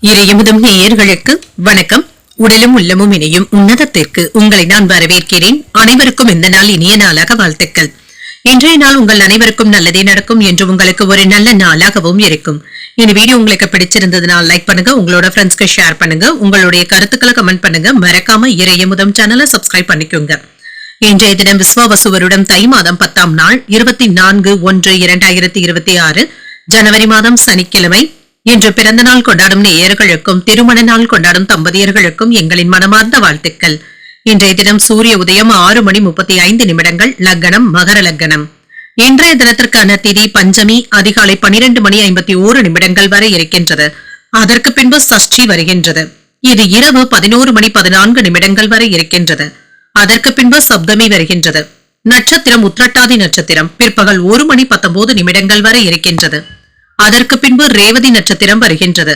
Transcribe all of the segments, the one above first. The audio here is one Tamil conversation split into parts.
இறையமுதும் நேயர்களுக்கு வணக்கம். உடலும் உள்ளமும் இணையும் உன்னதத்திற்கு உங்களை நான் வரவேற்கிறேன். அனைவருக்கும் இந்த நாள் இனிய நாளாக வாழ்த்துக்கள். இன்றைய நாள் உங்கள் அனைவருக்கும் நல்லதே நடக்கும் என்று உங்களுக்கு ஒரு நல்ல நாளாகவும் இருக்கும். இந்த வீடியோ உங்களுக்கு பிடிச்சிருந்ததுனால் லைக் பண்ணுங்க, உங்களோட ஃப்ரெண்ட்ஸ்க்கு ஷேர் பண்ணுங்க, உங்களுடைய கருத்துக்களை கமெண்ட் பண்ணுங்க. மறக்காம இறையமுதம் சேனலை சப்ஸ்கிரைப் பண்ணிக்கோங்க. இன்றைய தினம் விஸ்வாவசு வருடம் தை மாதம் 10ஆம் நாள் 24/1/2026 ஜனவரி மாதம் சனிக்கிழமை. இன்று பிறந்த நாள் கொண்டாடும் நேயர்களுக்கும் திருமண நாள் கொண்டாடும் தம்பதியர்களுக்கும் எங்களின் மனமார்ந்த வாழ்த்துக்கள். இன்றைய தினம் சூரிய உதயம் 6:35 லக்னம் மகர லக்னம். இன்றைய தினத்திற்கான திதி பஞ்சமி அதிகாலை 12:51 வரை இருக்கின்றது. அதற்கு பின்பு சஷ்டி வருகின்றது. இது இரவு 11:14 வரை இருக்கின்றது. அதற்கு பின்பு சப்தமி வருகின்றது. நட்சத்திரம் உத்திரட்டாதி நட்சத்திரம் பிற்பகல் 1:19 வரை இருக்கின்றது. அதற்கு பின்பு ரேவதி நட்சத்திரம் வருகின்றது.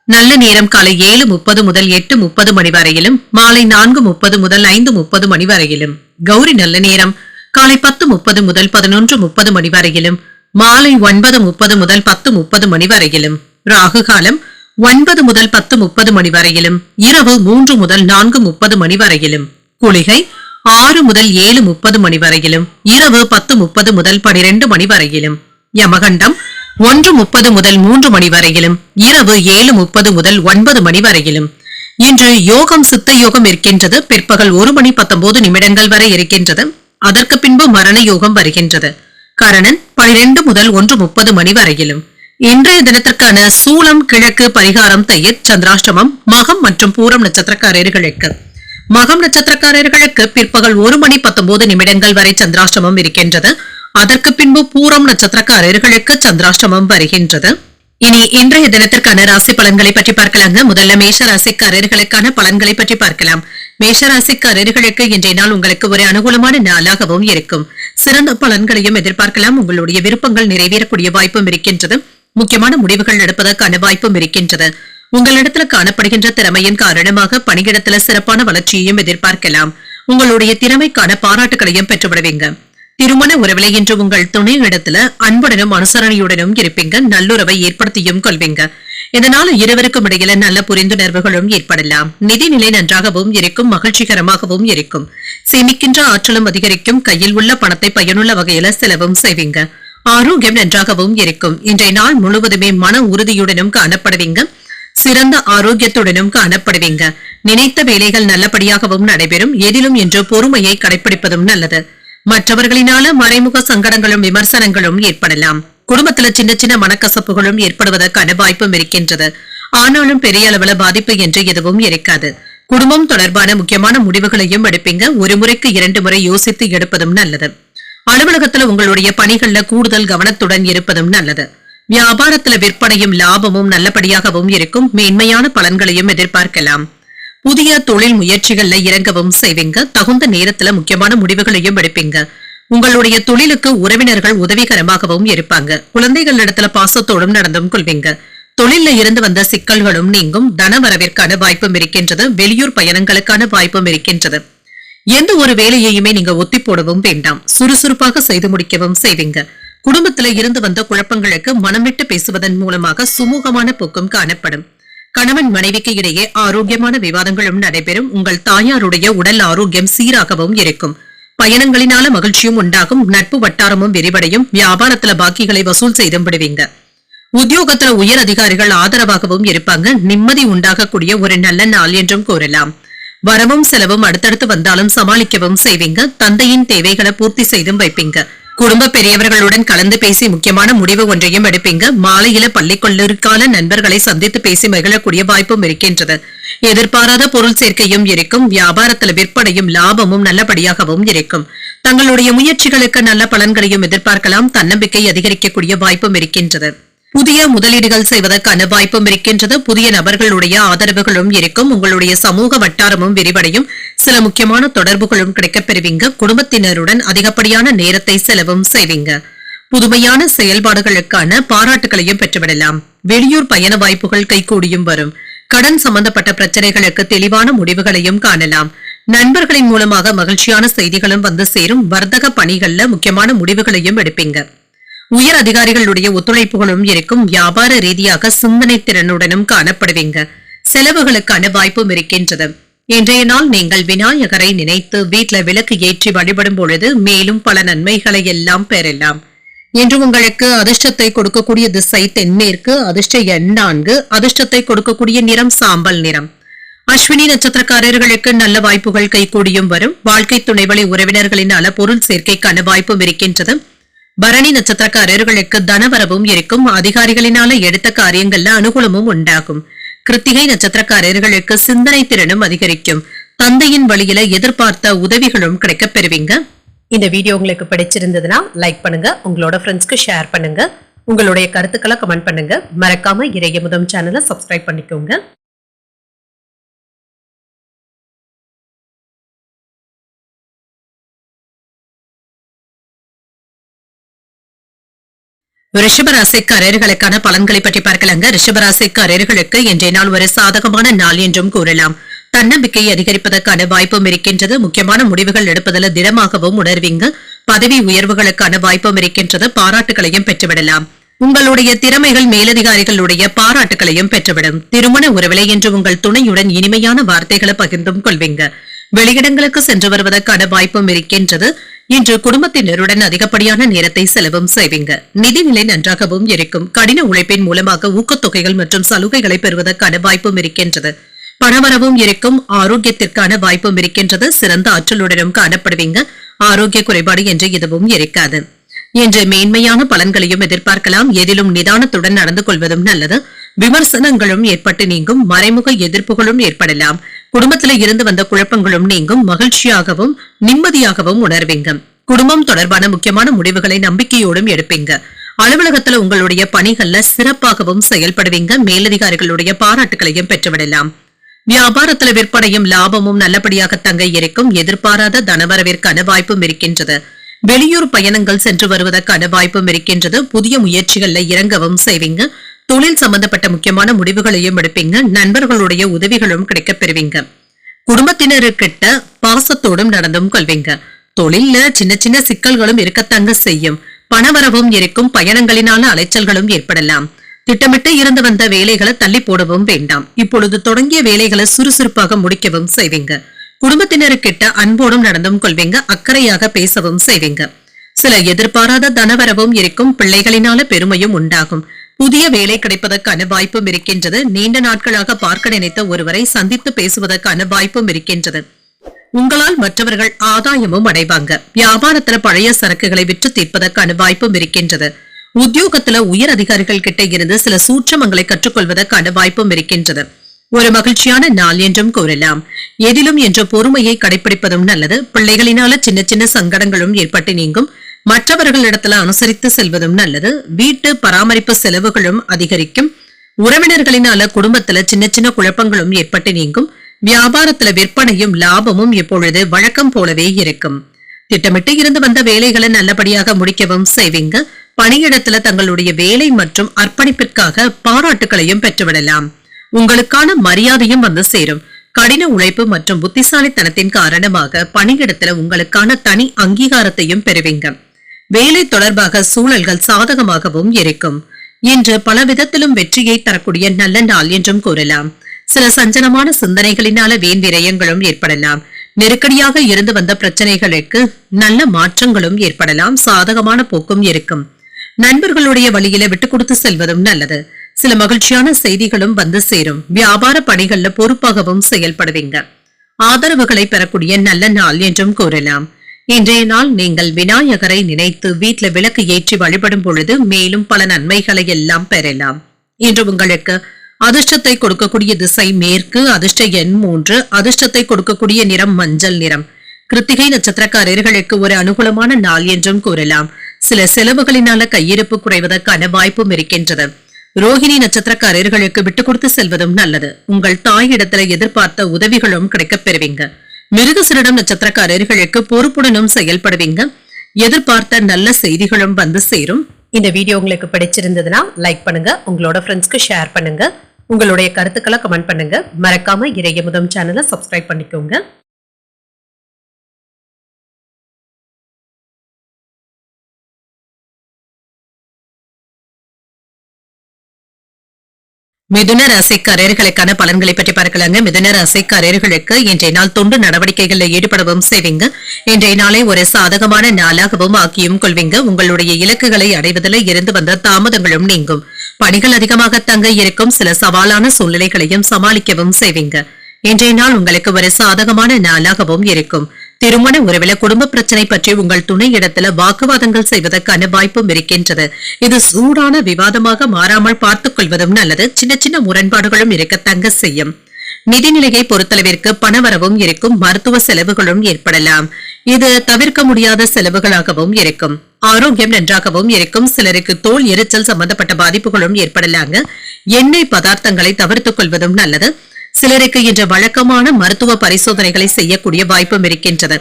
நல்ல நேரம் காலை 7:30 முதல் 8:30 வரையிலும், மாலை 4:30 முதல் 5:30 வரையிலும். கௌரி நல்ல நேரம் காலை 10:30 முதல் 11:30 வரையிலும், மாலை 9:30 முதல் 10:30 வரையிலும். ராகு காலம் 9 முதல் 10:30 வரையிலும், இரவு 3 முதல் 4:30 வரையிலும். குளிகை 6 முதல் 7:30 வரையிலும், இரவு 10:30 முதல் 12 வரையிலும். யமகண்டம் 1:30 முதல் 3 வரையிலும், இரவு 7:30 முதல் 9 வரையிலும். இன்று யோகம் சித்த யோகம் இருக்கின்றது. பிற்பகல் 1:19 வரை இருக்கின்றது. அதற்கு பின்பு மரண யோகம் வருகின்றது. கரணன் 12 முதல் 1:30 வரையிலும். இன்றைய தினத்திற்கான சூலம் கிழக்கு, பரிகாரம் தயிர், சந்திராஷ்டமம் மகம் மற்றும் பூரம் நட்சத்திரக்காரர்களுக்கு. மகம் நட்சத்திரக்காரர்களுக்கு பிற்பகல் 1:19 வரை சந்திராஷ்டமம் இருக்கின்றது. அதற்கு பின்பு பூரம் நட்சத்திரக்காரர்களுக்கு சந்திராஷ்டமம் வருகின்றது. இனி இன்றைய தினத்திற்கான ராசி பலன்களை பற்றி பார்க்கலாங்க. முதல்ல மேஷ ராசிக்காரர்களுக்கான பலன்களை பற்றி பார்க்கலாம். மேஷ ராசிக்காரர்களுக்கு இன்றைய நாள் உங்களுக்கு ஒரு அனுகூலமான நாளாகவும் இருக்கும். சிறந்த பலன்களையும் எதிர்பார்க்கலாம். உங்களுடைய விருப்பங்கள் நிறைவேறக்கூடிய வாய்ப்பும் இருக்கின்றது. முக்கியமான முடிவுகள் எடுப்பதற்கான வாய்ப்பும் இருக்கின்றது. உங்களிடத்துல காணப்படுகின்ற திறமையின் காரணமாக பணியிடத்துல சிறப்பான வளர்ச்சியையும் எதிர்பார்க்கலாம். உங்களுடைய திறமைக்கான பாராட்டுகளையும் பெற்றுவிடுவீங்க. திருமண உறவிலை இன்று உங்கள் துணை இடத்துல அன்புடனும் அனுசரணையுடனும் இருப்பீங்க. நல்லுறவை ஏற்படுத்தியும் கொள்வீங்க. இதனால இருவருக்கும் இடையில நல்ல புரிந்துணர்வுகளும் ஏற்படலாம். நிதிநிலை நன்றாகவும் இருக்கும், மகிழ்ச்சிகரமாகவும் இருக்கும். சேமிக்கின்ற ஆற்றலும் அதிகரிக்கும். கையில் உள்ள பணத்தை பயனுள்ள வகையில செலவும் செய்வீங்க. ஆரோக்கியம் நன்றாகவும் இருக்கும். இன்றைய நாள் முழுவதுமே மன உறுதியுடனும் காணப்படுவீங்க. சிறந்த ஆரோக்கியத்துடனும் காணப்படுவீங்க. நினைத்த வேலைகள் நல்லபடியாகவும் நடைபெறும். எதிலும் இன்று பொறுமையை கடைபிடிப்பதும் நல்லது. மற்றவர்களினால மறைமுக சங்கடங்களும் விமர்சனங்களும் ஏற்படலாம். குடும்பத்துல சின்ன சின்ன மனக்கசப்புகளும் ஏற்படுவதற்கான வாய்ப்பும் இருக்கின்றது. ஆனாலும் பெரிய அளவுல பாதிப்பு என்று எதுவும் இருக்காது. குடும்பம் தொடர்பான முக்கியமான முடிவுகளையும் எடுப்பீங்க. ஒரு முறைக்கு 2 முறை யோசித்து எடுப்பதும் நல்லது. அலுவலகத்துல உங்களுடைய பணிகள்ல கூடுதல் கவனத்துடன் இருப்பதும் நல்லது. வியாபாரத்துல விற்பனையும் லாபமும் நல்லபடியாகவும் இருக்கும். மேன்மையான பலன்களையும் எதிர்பார்க்கலாம். புதிய தொழில் முயற்சிகள்ல இறங்கவும் செய்வீங்க. தகுந்த நேரத்துல முக்கியமான முடிவுகளையும் எடுப்பீங்க. உங்களுடைய தொழிலுக்கு உறவினர்கள் உதவிகரமாகவும் இருப்பாங்க. குழந்தைகள் இடத்துல பாசத்தோடும் நடந்தும் கொள்வீங்க. தொழில இருந்து வந்த சிக்கல்களும் நீங்கும். தன வரவிற்கான வாய்ப்பும் இருக்கின்றது. வெளியூர் பயணங்களுக்கான வாய்ப்பும் இருக்கின்றது. எந்த ஒரு வேலையையுமே நீங்க ஒத்தி போடவும் வேண்டாம். சுறுசுறுப்பாக செய்து முடிக்கவும் செய்வீங்க. குடும்பத்துல இருந்து வந்த குழப்பங்களுக்கு மனம் விட்டு பேசுவதன் மூலமாக சுமூகமான போக்கும் காணப்படும். கணவன் மனைவிக்கு இடையே ஆரோக்கியமான விவாதங்களும் நடைபெறும். உங்கள் தாயாருடைய உடல் ஆரோக்கியம் சீராகவும் இருக்கும். பயணங்களினால மகிழ்ச்சியும் உண்டாகும். நட்பு வட்டாரமும் விரிவடையும். வியாபாரத்துல பாக்கிகளை வசூல் செய்தும் விடுவீங்க. உத்தியோகத்துல உயர் அதிகாரிகள் ஆதரவாகவும் இருப்பாங்க. நிம்மதி உண்டாகக்கூடிய ஒரு நல்ல நாள் என்றும் கூறலாம். வரவும் செலவும் அடுத்தடுத்து வந்தாலும் சமாளிக்கவும் செய்வீங்க. தந்தையின் தேவைகளை பூர்த்தி செய்தும் வைப்பீங்க. குடும்ப பெரியவர்களுடன் கலந்து பேசி முக்கியமான முடிவு ஒன்றையும் எடுப்பீங்க. மாலையில பள்ளி கல்லூரிக்கால நண்பர்களை சந்தித்து பேசி மகிழக்கூடிய வாய்ப்பும் இருக்கின்றது. எதிர்பாராத பொருள் சேர்க்கையும் இருக்கும். வியாபாரத்துல விற்பனையும் லாபமும் நல்லபடியாகவும் இருக்கும். தங்களுடைய முயற்சிகளுக்கு நல்ல பலன்களையும் எதிர்பார்க்கலாம். தன்னம்பிக்கை அதிகரிக்கக்கூடிய வாய்ப்பும் இருக்கின்றது. புதிய முதலீடுகள் செய்வதற்கான வாய்ப்பும் இருக்கின்றது. புதிய நபர்களுடைய ஆதரவுகளும் இருக்கும். உங்களுடைய சமூக வட்டாரமும் விரிவடையும். சில முக்கியமான தொடர்புகளும் கிடைக்கப் பெறுவீங்க. குடும்பத்தினருடன் அதிகப்படியான நேரத்தை செலவும் செய்வீங்க. புதுமையான செயல்பாடுகளுக்கான பாராட்டுகளையும் பெற்றுவிடலாம். வெளியூர் பயண வாய்ப்புகள் கைகூடியும் வரும். கடன் சம்பந்தப்பட்ட பிரச்சனைகளுக்கு தெளிவான முடிவுகளையும் காணலாம். நண்பர்களின் மூலமாக மகிழ்ச்சியான செய்திகளும் வந்து சேரும். வர்த்தக பணிகள்ல முக்கியமான முடிவுகளையும் எடுப்பீங்க. உயர் அதிகாரிகளுடைய ஒத்துழைப்புகளும் இருக்கும். வியாபார ரீதியாக சிந்தனை திறனுடனும் காணப்படுவீங்க. செலவுகளுக்கான வாய்ப்பும் இருக்கின்றது. இன்றைய நாள் நீங்கள் விநாயகரை நினைத்து வீட்ல விளக்கு ஏற்றி வழிபடும் பொழுது மேலும் பல நன்மைகளை எல்லாம் பெறலாம். இன்று உங்களுக்கு அதிர்ஷ்டத்தை கொடுக்கக்கூடிய திசை தென்மேற்கு, அதிர்ஷ்ட எண் 4, அதிர்ஷ்டத்தை கொடுக்கக்கூடிய நிறம் சாம்பல் நிறம். அஸ்வினி நட்சத்திரக்காரர்களுக்கு நல்ல வாய்ப்புகள் கைகூடியும் வரும். வாழ்க்கை துணைவழி உறவினர்களினால பொருள் சேர்க்கைக்கான வாய்ப்பும் இருக்கின்றது. பரணி நட்சத்திரக்காரர்களுக்கு தனவரவும் இருக்கும். அதிகாரிகளினால எடுத்த காரியங்கள்ல அனுகூலமும் உண்டாகும். கிருத்திகை நட்சத்திரக்காரர்களுக்கு சிந்தனை திறனும் அதிகரிக்கும். தந்தையின் வழியில எதிர்பார்த்த உதவிகளும் கிடைக்கப் பெறுவீங்க. இந்த வீடியோ உங்களுக்கு பிடிச்சிருந்ததுன்னா லைக் பண்ணுங்க, உங்களோட ஃப்ரெண்ட்ஸ்க்கு ஷேர் பண்ணுங்க, உங்களுடைய கருத்துக்களை கமெண்ட் பண்ணுங்க. மறக்காம இறையமுதம் சேனலை சப்ஸ்கிரைப் பண்ணிக்கோங்க. ரிஷபராசிக்காரர்களுக்கான பலன்களை பற்றி பார்க்கலாங்க. ரிஷபராசிக்காரர்களுக்கு இன்றைய நாள் ஒரு சாதகமான நாள் என்றும் கூறலாம். தன்னம்பிக்கையை அதிகரிப்பதற்கான வாய்ப்பும் இருக்கின்றது. முக்கியமான முடிவுகள் எடுப்பதில் திடமாகவும் உணர்வீங்க. பதவி உயர்வுகளுக்கான வாய்ப்பும் இருக்கின்றது. பாராட்டுகளையும் பெற்றுவிடலாம். உங்களுடைய திறமைகள் மேலதிகாரிகளுடைய பாராட்டுகளையும் பெற்றுவிடும். திருமண உறவிலை என்று உங்கள் துணையுடன் இனிமையான வார்த்தைகளை பகிர்ந்தும் கொள்வீங்க. வெளியிடங்களுக்கு சென்று வருவதற்கான வாய்ப்பும் இருக்கின்றது. இன்று குடும்பத்தினருடன் அதிகப்படியான நேரத்தை செலவும் செய்வீங்க. நிதிநிலை நன்றாகவும் இருக்கும். கடின உழைப்பின் மூலமாக ஊக்கத்தொகைகள் மற்றும் சலுகைகளை பெறுவதற்கான வாய்ப்பும் இருக்கின்றது. பணவரவும் இருக்கும். ஆரோக்கியத்திற்கான வாய்ப்பும் இருக்கின்றது. சிறந்த ஆற்றலுடனும் காணப்படுவீங்க. ஆரோக்கிய குறைபாடு என்று எதுவும் இருக்காது. இன்று மேன்மையான பலன்களையும் எதிர்பார்க்கலாம். எதிலும் நிதானத்துடன் நடந்து கொள்வதும் நல்லது. விமர்சனங்களும் ஏற்பட்டு நீங்கும். மறைமுக எதிர்ப்புகளும் ஏற்படலாம். குடும்பத்தில இருந்து வந்த குழப்பங்களும் நீங்கும். மகிழ்ச்சியாகவும் நிம்மதியாகவும் உணர்வீங்க. குடும்பம் தொடர்பான முக்கியமான முடிவுகளை நம்பிக்கையோடும் எடுப்பீங்க. அலுவலகத்துல உங்களுடைய பணிகள்ல சிறப்பாகவும் செயல்படுவீங்க. மேலதிகாரிகளுடைய பாராட்டுகளையும் பெற்றுவிடலாம். வியாபாரத்துல விற்பனையும் லாபமும் நல்லபடியாக தங்க இருக்கும். எதிர்பாராத தனவரவிற்கான வாய்ப்பும் இருக்கின்றது. வெளியூர் பயணங்கள் சென்று வருவதற்கான வாய்ப்பும் இருக்கின்றது. புதிய முயற்சிகள்ல இறங்கவும் செய்வீங்க. தொழில் சம்பந்தப்பட்ட முக்கியமான முடிவுகளையும் எடுப்பீங்க. நண்பர்களுடைய உதவிகளும் கிடைக்கப் பெறுவீங்க. குடும்பத்தினருக்கிட்ட பாசத்தோடும் நடந்தும் கொள்வீங்க. தொழில்ல சின்ன சின்ன சிக்கல்களும் இருக்கத்தாங்க செய்யும். பணவரவும் இருக்கும். பயணங்களினால அலைச்சல்களும் ஏற்படலாம். திட்டமிட்டு இருந்து வந்த வேலைகளை தள்ளி போடவும் வேண்டாம். இப்பொழுது தொடங்கிய வேலைகளை சுறுசுறுப்பாக முடிக்கவும் செய்வீங்க. குடும்பத்தினருக்கிட்ட அன்போடும் நடந்தும் கொள்வீங்க. அக்கறையாக பேசவும் செய்வீங்க. சில எதிர்பாராத தனவரவும் இருக்கும். பிள்ளைகளினால பெருமையும் உண்டாகும். புதிய வேலை கிடைப்பதற்கான வாய்ப்பும் இருக்கின்றது. நீண்ட நாட்களாக பார்க்க நினைத்த ஒருவரை சந்தித்து பேசுவதற்கான வாய்ப்பும் இருக்கின்றது. உங்களால் மற்றவர்கள் ஆதாயமும் அடைவாங்க. வியாபாரத்துல பழைய சரக்குகளை விற்று தீர்ப்பதற்கான வாய்ப்பும் இருக்கின்றது. உத்தியோகத்துல உயர் அதிகாரிகள் கிட்ட இருந்து சில சூட்சமங்களை கற்றுக்கொள்வதற்கான வாய்ப்பும் இருக்கின்றது. ஒரு மகிழ்ச்சியான நாள் என்றும் கூறலாம். எதிலும் என்ற பொறுமையை கடைபிடிப்பதும் நல்லது. பிள்ளைகளினால சின்ன சின்ன சங்கடங்களும் ஏற்பட்டு நீங்கும். மற்றவர்களிடத்துல அனுசரித்து செல்வதும் நல்லது. வீட்டு பராமரிப்பு செலவுகளும் அதிகரிக்கும். உறவினர்களினால குடும்பத்துல சின்ன சின்ன குழப்பங்களும் ஏற்பட்டு நீங்கும். வியாபாரத்துல விற்பனையும் லாபமும் இப்பொழுது வழக்கம் போலவே இருக்கும். திட்டமிட்டு இருந்து வந்த வேலைகளை நல்லபடியாக முடிக்கவும் செய்வீங்க. பணியிடத்துல தங்களுடைய வேலை மற்றும் அர்ப்பணிப்பிற்காக பாராட்டுகளையும் பெற்றுவிடலாம். உங்களுக்கான மரியாதையும் வந்து சேரும். கடின உழைப்பு மற்றும் புத்திசாலித்தனத்தின் காரணமாக பணியிடத்துல உங்களுக்கான தனி அங்கீகாரத்தையும் பெறுவீங்க. வேலை தொடர்பாக சூழல்கள் சாதகமாகவும் இருக்கும். இன்று பல விதத்திலும் வெற்றியை தரக்கூடிய நல்ல நாள் என்றும் கூறலாம். சில சஞ்சலமான சிந்தனைகளினால வீண் விரயங்களும் ஏற்படலாம். நெருக்கடியாக இருந்து வந்த பிரச்சனைகளுக்கு நல்ல மாற்றங்களும் ஏற்படலாம். சாதகமான போக்கும் இருக்கும். நண்பர்களுடைய வழியில விட்டு கொடுத்து செல்வதும் நல்லது. சில மகிழ்ச்சியான செய்திகளும் வந்து சேரும். வியாபார பணிகள்ல பொறுப்பாகவும் செயல்படுவீங்க. ஆதரவுகளை பெறக்கூடிய நல்ல நாள் என்றும் கூறலாம். இன்றைய நாள் நீங்கள் விநாயகரை நினைத்து வீட்ல விளக்கு ஏற்றி வழிபடும் பொழுது மேலும் பல நன்மைகளை எல்லாம் பெறலாம். இன்று உங்களுக்கு அதிர்ஷ்டத்தை கொடுக்கக்கூடிய திசை மேற்கு, அதிர்ஷ்ட எண் 3, அதிர்ஷ்டத்தை கொடுக்கக்கூடிய நிறம் மஞ்சள் நிறம். கிருத்திகை நட்சத்திரக்காரர்களுக்கு ஒரு அனுகூலமான நாள் என்றும் கூறலாம். சில செலவுகளினால கையிருப்பு குறைவதற்கான வாய்ப்பும் இருக்கின்றது. ரோஹிணி நட்சத்திரக்காரர்களுக்கு விட்டுக் கொடுத்து செல்வதும் நல்லது. உங்கள் தாயிடத்துல எதிர்பார்த்த உதவிகளும் கிடைக்கப் பெறுவீங்க. மிருகசீரிடம் நட்சத்திரக்காரர்களுக்கு பொறுப்புடனும் செயல்படுவீங்க. எதிர்பார்த்த நல்ல செய்திகளும் வந்து சேரும். இந்த வீடியோ உங்களுக்கு பிடிச்சிருந்ததுன்னா லைக் பண்ணுங்க, உங்களோட ஃப்ரெண்ட்ஸ்க்கு ஷேர் பண்ணுங்க, உங்களுடைய கருத்துக்களை கமெண்ட் பண்ணுங்க. மறக்காம இறையமுதம் சேனலை சப்ஸ்கிரைப் பண்ணிக்கோங்க. மிதுன ராசிக்காரர்களுக்கான பலன்களை பற்றி பார்க்கலாங்க. மிதுன ராசிக்காரர்களுக்கு இன்றைய நாள் தொண்டு நடவடிக்கைகளில் ஈடுபடவும் செய்வீங்க. இன்றைய நாளை ஒரு சாதகமான நாளாகவும் ஆக்கியும் கொள்வீங்க. உங்களுடைய இலக்குகளை அடைவதில் இருந்து வந்த தாமதங்களும் நீங்கும். பணிகள் அதிகமாக தங்க இருக்கும். சில சவாலான சூழ்நிலைகளையும் சமாளிக்கவும் செய்வீங்க. இன்றைய நாள் உங்களுக்கு ஒரு சாதகமான நாளாகவும் இருக்கும். திருமண உறவில குடும்ப பிரச்சனை பற்றி உங்கள் துணை இடத்துல வாக்குவாதங்கள் செய்வதற்கான வாய்ப்பும் இருக்கின்றது. இது சூடான விவாதமாக மாறாமல் பார்த்துக் கொள்வதும் நல்லது. சின்ன சின்ன முரண்பாடுகளும் இருக்க தங்க செய்யும். நிதிநிலையை பொறுத்தளவிற்கு பணவரவும் இருக்கும். மருத்துவ செலவுகளும் ஏற்படலாம். இது தவிர்க்க முடியாத செலவுகளாகவும் இருக்கும். ஆரோக்கியம் நன்றாகவும் இருக்கும். சிலருக்கு தோல் எரிச்சல் சம்பந்தப்பட்ட பாதிப்புகளும் ஏற்படலாங்க. எண்ணெய் பதார்த்தங்களை தவிர்த்துக் கொள்வதும் நல்லது. சிலருக்கு இன்று வழக்கமான மருத்துவ பரிசோதனைகளை செய்யக்கூடிய வாய்ப்பும் இருக்கின்றது.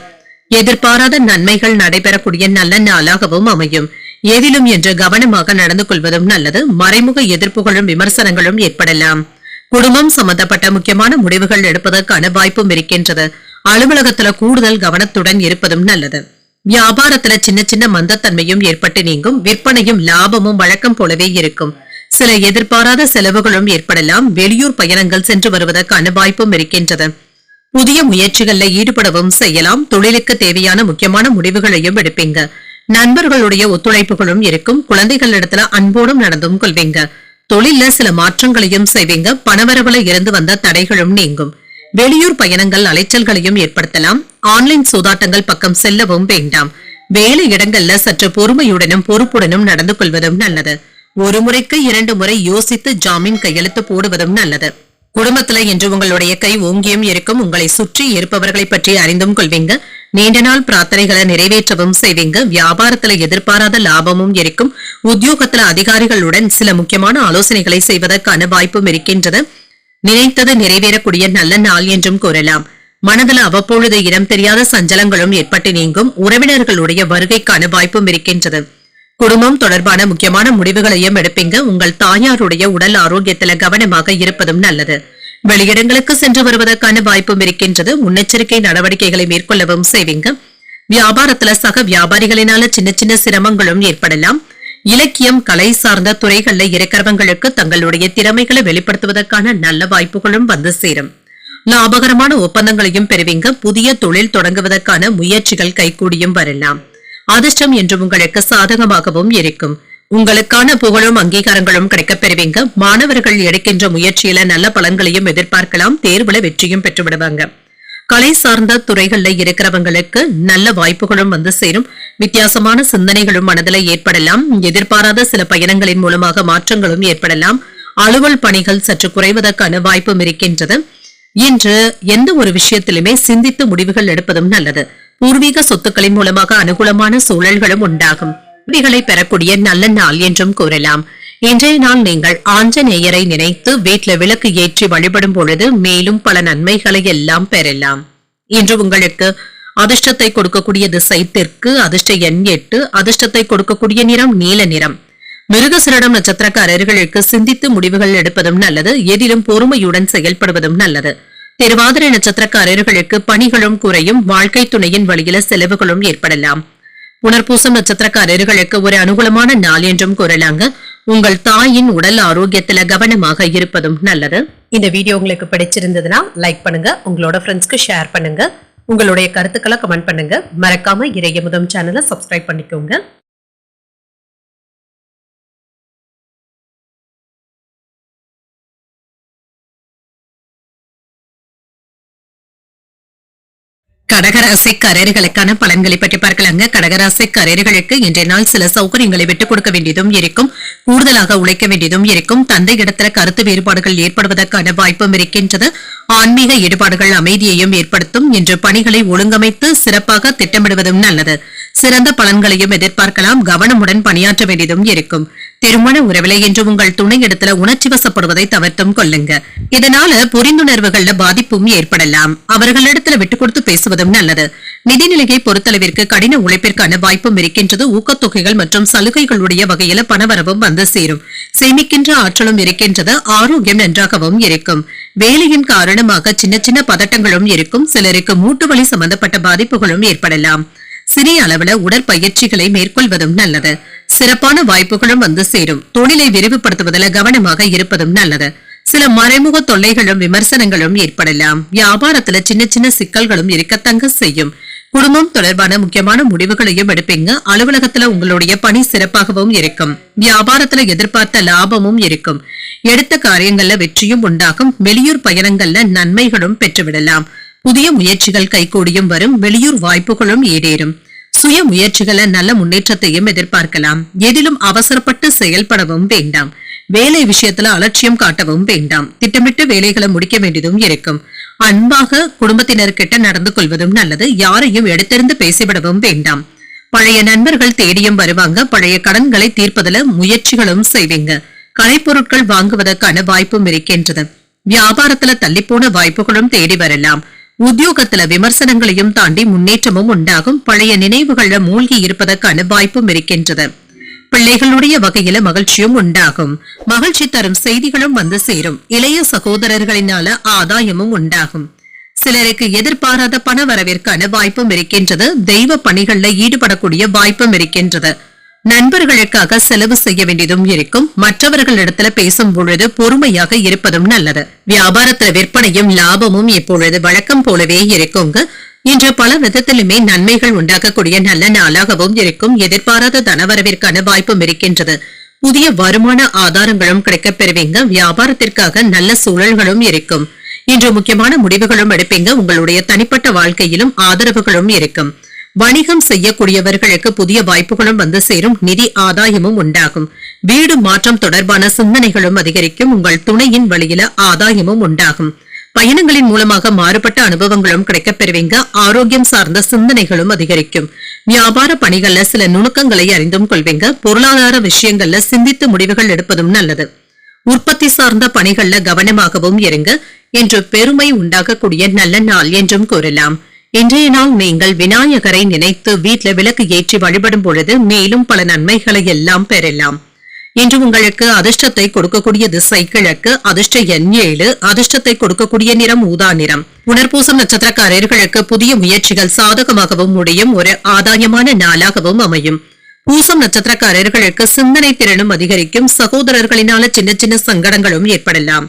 எதிர்பாராத நன்மைகள் நடைபெறக்கூடிய நல்ல நாளாகவும் அமையும். ஏதிலும் என்று கவனமாக நடந்து கொள்வதும் நல்லது. மறைமுக எதிர்ப்புகளும் விமர்சனங்களும் ஏற்படலாம். குடும்பம் சம்பந்தப்பட்ட முக்கியமான முடிவுகள் எடுப்பதற்கான வாய்ப்பும் இருக்கின்றது. அலுவலகத்துல கூடுதல் கவனத்துடன் இருப்பதும் நல்லது. வியாபாரத்துல சின்ன சின்ன மந்தத்தன்மையும் ஏற்பட்டு நீங்கும். விற்பனையும் லாபமும் வழக்கம் போலவே இருக்கும். சில எதிர்பாராத செலவுகளும் ஏற்படலாம். வெளியூர் பயணங்கள் சென்று வருவதற்கான வாய்ப்பும் இருக்கின்றது. புதிய முயற்சிகளில் ஈடுபடவும் செய்யலாம். தொழிலுக்கு தேவையான முக்கியமான முடிவுகளையும் எடுப்பீங்க. நண்பர்களுடைய ஒத்துழைப்புகளும் இருக்கும். குழந்தைகளிடத்துல அன்போடும் நடந்தும் கொள்வீங்க. தொழில சில மாற்றங்களையும் செய்வீங்க. பணவரவுல இருந்து வந்த தடைகளும் நீங்கும். வெளியூர் பயணங்கள் அலைச்சல்களையும் ஏற்படுத்தலாம். ஆன்லைன் சூதாட்டங்கள் பக்கம் செல்லவும் வேண்டாம். வேலை இடங்கள்ல சற்று பொறுமையுடனும் பொறுப்புடனும் நடந்து கொள்வதும் நல்லது. ஒரு முறைக்கு 2 முறை யோசித்து ஜாமீன் கையெழுத்து போடுவதும் நல்லது. குடும்பத்துல இன்று உங்களுடைய கை ஓங்கியும் இருக்கும். உங்களை சுற்றி இருப்பவர்களை பற்றி அறிந்தும் கொள்வீங்க. நீண்ட நாள் பிரார்த்தனைகளை நிறைவேற்றவும் செய்வீங்க. வியாபாரத்துல எதிர்பாராத லாபமும் இருக்கும். உத்தியோகத்துல அதிகாரிகளுடன் சில முக்கியமான ஆலோசனைகளை செய்வதற்கான வாய்ப்பும் இருக்கின்றது. நினைத்தது நிறைவேறக்கூடிய நல்ல நாள் என்றும் கூறலாம். மனதில் அவ்வப்பொழுது இடம் தெரியாத சஞ்சலங்களும் ஏற்பட்டு நீங்கும். உறவினர்களுடைய வருகைக்கான வாய்ப்பும் இருக்கின்றது. குடும்பம் தொடர்பான முக்கியமான முடிவுகளையும் எடுப்பீங்க. உங்கள் தாயாருடைய உடல் ஆரோக்கியத்துல கவனமாக இருப்பதும் நல்லது. வெளியிடங்களுக்கு சென்று வருவதற்கான வாய்ப்பும் இருக்கின்றது. முன்னெச்சரிக்கை நடவடிக்கைகளை மேற்கொள்ளவும் செய்வீங்க. வியாபாரத்துல சக வியாபாரிகளினால சின்ன சின்ன சிரமங்களும் ஏற்படலாம். இலக்கியம் கலை சார்ந்த துறைகள்ல இருக்கிறவங்களுக்கு தங்களுடைய திறமைகளை வெளிப்படுத்துவதற்கான நல்ல வாய்ப்புகளும் வந்து சேரும். லாபகரமான ஒப்பந்தங்களையும் பெறுவீங்க. புதிய தொழில் தொடங்குவதற்கான முயற்சிகள் கைகூடியும் வரலாம். அதிர்ஷ்டம் என்று உங்களுக்கு சாதகமாகவும் இருக்கும். உங்களுக்கான புகழும் அங்கீகாரங்களும் கிடைக்கப் பெறுவீங்க. மாணவர்கள் எடுக்கின்ற முயற்சியில நல்ல பலன்களையும் எதிர்பார்க்கலாம். தேர்வுல வெற்றியும் பெற்று விடுவாங்க. கலை சார்ந்த துறைகள்ல இருக்கிறவங்களுக்கு நல்ல வாய்ப்புகளும் வந்து சேரும். வித்தியாசமான சிந்தனைகளும் மனதில் ஏற்படலாம். எதிர்பாராத சில பயணங்களின் மூலமாக மாற்றங்களும் ஏற்படலாம். அலுவல் பணிகள் சற்று குறைவதற்கான வாய்ப்பும் இருக்கின்றது. இன்று எந்த ஒரு விஷயத்திலுமே சிந்தித்து முடிவுகள் எடுப்பதும் நல்லது. பூர்வீக சொத்துக்களின் மூலமாக அனுகூலமான சூழல்களும் உண்டாகும். உதவிகளை பெறக்கூடிய நல்ல நாள் என்றும் கூறலாம். இன்றைய நாள் நீங்கள் ஆஞ்சநேயரை நினைத்து வீட்டில் விளக்கு ஏற்றி வழிபடும் பொழுது மேலும் பல நன்மைகளை எல்லாம் பெறலாம். இன்று உங்களுக்கு அதிர்ஷ்டத்தை கொடுக்கக்கூடிய திசை தெற்கு. அதிர்ஷ்ட எண் 8. அதிர்ஷ்டத்தை கொடுக்கக்கூடிய நிறம் நீல நிறம். மிருகசீரிடம் நட்சத்திரக்காரர்களுக்கு சிந்தித்து முடிவுகள் எடுப்பதும் நல்லது. எதிலும் பொறுமையுடன் செயல்படுவதும் நல்லது. திருவாதிரை நட்சத்திரக்காரர்களுக்கு பணிகளும் குறையும். வாழ்க்கை துணையின் வழியில செலவுகளும் ஏற்படலாம். புனர்பூசம் நட்சத்திரக்காரர்களுக்கு ஒரு அனுகூலமான நாள் என்றும் கூறலாங்க. உங்கள் தாயின் உடல் ஆரோக்கியத்துல கவனமாக இருப்பதும் நல்லது. இந்த வீடியோ உங்களுக்கு பிடிச்சிருந்ததுன்னா லைக் பண்ணுங்க. உங்களோட ஃப்ரெண்ட்ஸ்க்கு ஷேர் பண்ணுங்க. உங்களுடைய கருத்துக்களை கமெண்ட் பண்ணுங்க. மறக்காம இறையமுதம் சேனலை சப்ஸ்கிரைப் பண்ணிக்கோங்க. கடகராசிக்காரர்களுக்கான பலன்களை பற்றி பார்க்கலாங்க. கடகராசிக்காரர்களுக்கு இன்றைய நாள் சில சௌகரியங்களை விட்டுக் கொடுக்க வேண்டியதும் இருக்கும். கூடுதலாக உழைக்க வேண்டியதும் இருக்கும். தந்தை இடத்துல கருத்து வேறுபாடுகள் ஏற்படுவதற்கான வாய்ப்பும் இருக்கின்றது. ஆன்மீக ஈடுபாடுகள் அமைதியையும் ஏற்படுத்தும். இன்று பணிகளை ஒழுங்கமைத்து சிறப்பாக திட்டமிடுவதும் நல்லது. சிறந்த பலன்களையும் எதிர்பார்க்கலாம். கவனமுடன் பணியாற்ற வேண்டியதும் இருக்கும். திருமண உறவிலை என்று உங்கள் துணை இடத்துல உணர்ச்சி வசப்படுவதை தவிர்த்தும் கொள்ளுங்க. இதனால புரிந்துணர்வுகள்ல பாதிப்பும் ஏற்படலாம். அவர்களிடத்துல விட்டுக் கொடுத்து பேசுவதும் நல்லது. நிதிநிலையை பொறுத்தளவிற்கு கடின உழைப்பிற்கான வாய்ப்பும் இருக்கின்றது. ஊக்கத்தொகைகள் மற்றும் சலுகைகளுடைய வகையில பணவரவும் வந்து சேரும். சேமிக்கின்ற ஆற்றலும் இருக்கின்றது. ஆரோக்கியம் நன்றாகவும் இருக்கும். வேலையின் காரணமாக சின்ன சின்ன பதட்டங்களும் இருக்கும். சிலருக்கு மூட்டு வலி சம்பந்தப்பட்ட பாதிப்புகளும் ஏற்படலாம். சிறிய அளவுல உடற்பயிற்சிகளை மேற்கொள்வதும் நல்லது. சிறப்பான வாய்ப்புகளும் வந்து சேரும். தொழிலை விரிவுபடுத்துவதில் கவனமாக இருப்பதும் நல்லது. சில மறைமுக தொல்லைகளும் விமர்சனங்களும் ஏற்படலாம். வியாபாரத்துல சின்ன சின்ன சிக்கல்களும் இருக்கத்தங்க செய்யும். குடும்பம் தொடர்பான முக்கியமான முடிவுகளையும் எடுப்பீங்க. அலுவலகத்துல உங்களுடைய பணி சிறப்பாகவும் இருக்கும். வியாபாரத்துல எதிர்பார்த்த லாபமும் இருக்கும். எடுத்த காரியங்கள்ல வெற்றியும் உண்டாகும். வெளியூர் பயணங்கள்ல நன்மைகளும் பெற்றுவிடலாம். புதிய முயற்சிகள் கைகூடியும் வரும். வெளியூர் வாய்ப்புகளும் ஈடேறும். சுய முயற்சிகளை நல்ல முன்னேற்றத்தையும் எதிர்பார்க்கலாம். எதிலும் அவசரப்பட்டு செயல்படவும் வேண்டாம். வேலை விஷயத்துல அலட்சியம் காட்டவும் வேண்டாம். திட்டமிட்டு வேலைகளை முடிக்க வேண்டியதும் இருக்கும். அன்பாக குடும்பத்தினர்கிட்ட நடந்து கொள்வதும் நல்லது. யாரையும் எடுத்திருந்து பேசிவிடவும் வேண்டாம். பழைய நண்பர்கள் தேடியும் வருவாங்க. பழைய கடன்களை தீர்ப்பதில் முயற்சிகளும் செய்வீங்க. கலைப்பொருட்கள் வாங்குவதற்கான வாய்ப்பும் இருக்கின்றது. வியாபாரத்துல தள்ளிப்போன வாய்ப்புகளும் தேடி வரலாம். உத்தியோகத்துல விமர்சனங்களையும் தாண்டி முன்னேற்றமும் உண்டாகும். பழைய நினைவுகள்ல மூழ்கி இருப்பதற்கான வாய்ப்பும் இருக்கின்றது. பிள்ளைகளுடைய வகையில மகிழ்ச்சியும் உண்டாகும். மகிழ்ச்சி தரும் செய்திகளும் வந்து சேரும். இளைய சகோதரர்களினால ஆதாயமும் உண்டாகும். சிலருக்கு எதிர்பாராத பண வரவிற்கான வாய்ப்பும் இருக்கின்றது. தெய்வ பணிகள்ல ஈடுபடக்கூடிய வாய்ப்பும் இருக்கின்றது. நண்பர்களுக்காக செலவு செய்ய வேண்டியதும் இருக்கும். மற்றவர்களிடத்துல பேசும் பொழுது பொறுமையாக இருப்பதும் நல்லது. வியாபாரத்துல விற்பனையும் லாபமும் இப்பொழுது வழக்கம் போலவே இருக்குங்க. இன்று பல விதத்திலுமே நன்மைகள் உண்டாக்கக்கூடிய நல்ல நாளாகவும் இருக்கும். எதிர்பாராத தனவரவிற்கான வாய்ப்பும் இருக்கின்றது. புதிய வருமான ஆதாரங்களும் கிடைக்கப் பெறுவீங்க. வியாபாரத்திற்காக நல்ல சூழல்களும் இருக்கும். இன்று முக்கியமான முடிவுகளும் எடுப்பீங்க. உங்களுடைய தனிப்பட்ட வாழ்க்கையிலும் ஆதரவுகளும் இருக்கும். வணிகம் செய்யக்கூடியவர்களுக்கு புதிய வாய்ப்புகளும் வந்து சேரும். நிதி ஆதாயமும் உண்டாகும். வீடு மாற்றம் தொடர்பான சிந்தனைகளும் அதிகரிக்கும். உங்கள் துணையின் வழியில ஆதாயமும் உண்டாகும். பயணங்களின் மூலமாக மாறுபட்ட அனுபவங்களும் கிடைக்கப் பெறுவீங்க. ஆரோக்கியம் சார்ந்த சிந்தனைகளும் அதிகரிக்கும். வியாபார பணிகள்ல சில நுணுக்கங்களை அறிந்தும் கொள்வீங்க. பொருளாதார விஷயங்கள்ல சிந்தித்து முடிவுகள் எடுப்பதும் நல்லது. உற்பத்தி சார்ந்த பணிகள்ல கவனமாகவும் இருங்க என்று பெருமை உண்டாகக்கூடிய நல்ல நாள் என்றும் கூறலாம். இன்றைய நாள் நீங்கள் விநாயகரை நினைத்து வீட்ல விளக்கு ஏற்றி வழிபடும் பொழுது மேலும் பல நன்மைகளை எல்லாம் பெறலாம். இன்று உங்களுக்கு அதிர்ஷ்டத்தை கொடுக்கக்கூடிய திசை கிழக்கு. அதிர்ஷ்ட எண் 7. அதிர்ஷ்டத்தை கொடுக்கக்கூடிய நிறம் ஊதா நிறம். புனர்பூசம் நட்சத்திரக்காரர்களுக்கு புதிய முயற்சிகள் சாதகமாகவும் முடியும். ஒரு ஆதாயமான நாளாகவும் அமையும். பூசம் நட்சத்திரக்காரர்களுக்கு சிந்தனை திறனும் அதிகரிக்கும். சகோதரர்களினால சின்ன சின்ன சங்கடங்களும் ஏற்படலாம்.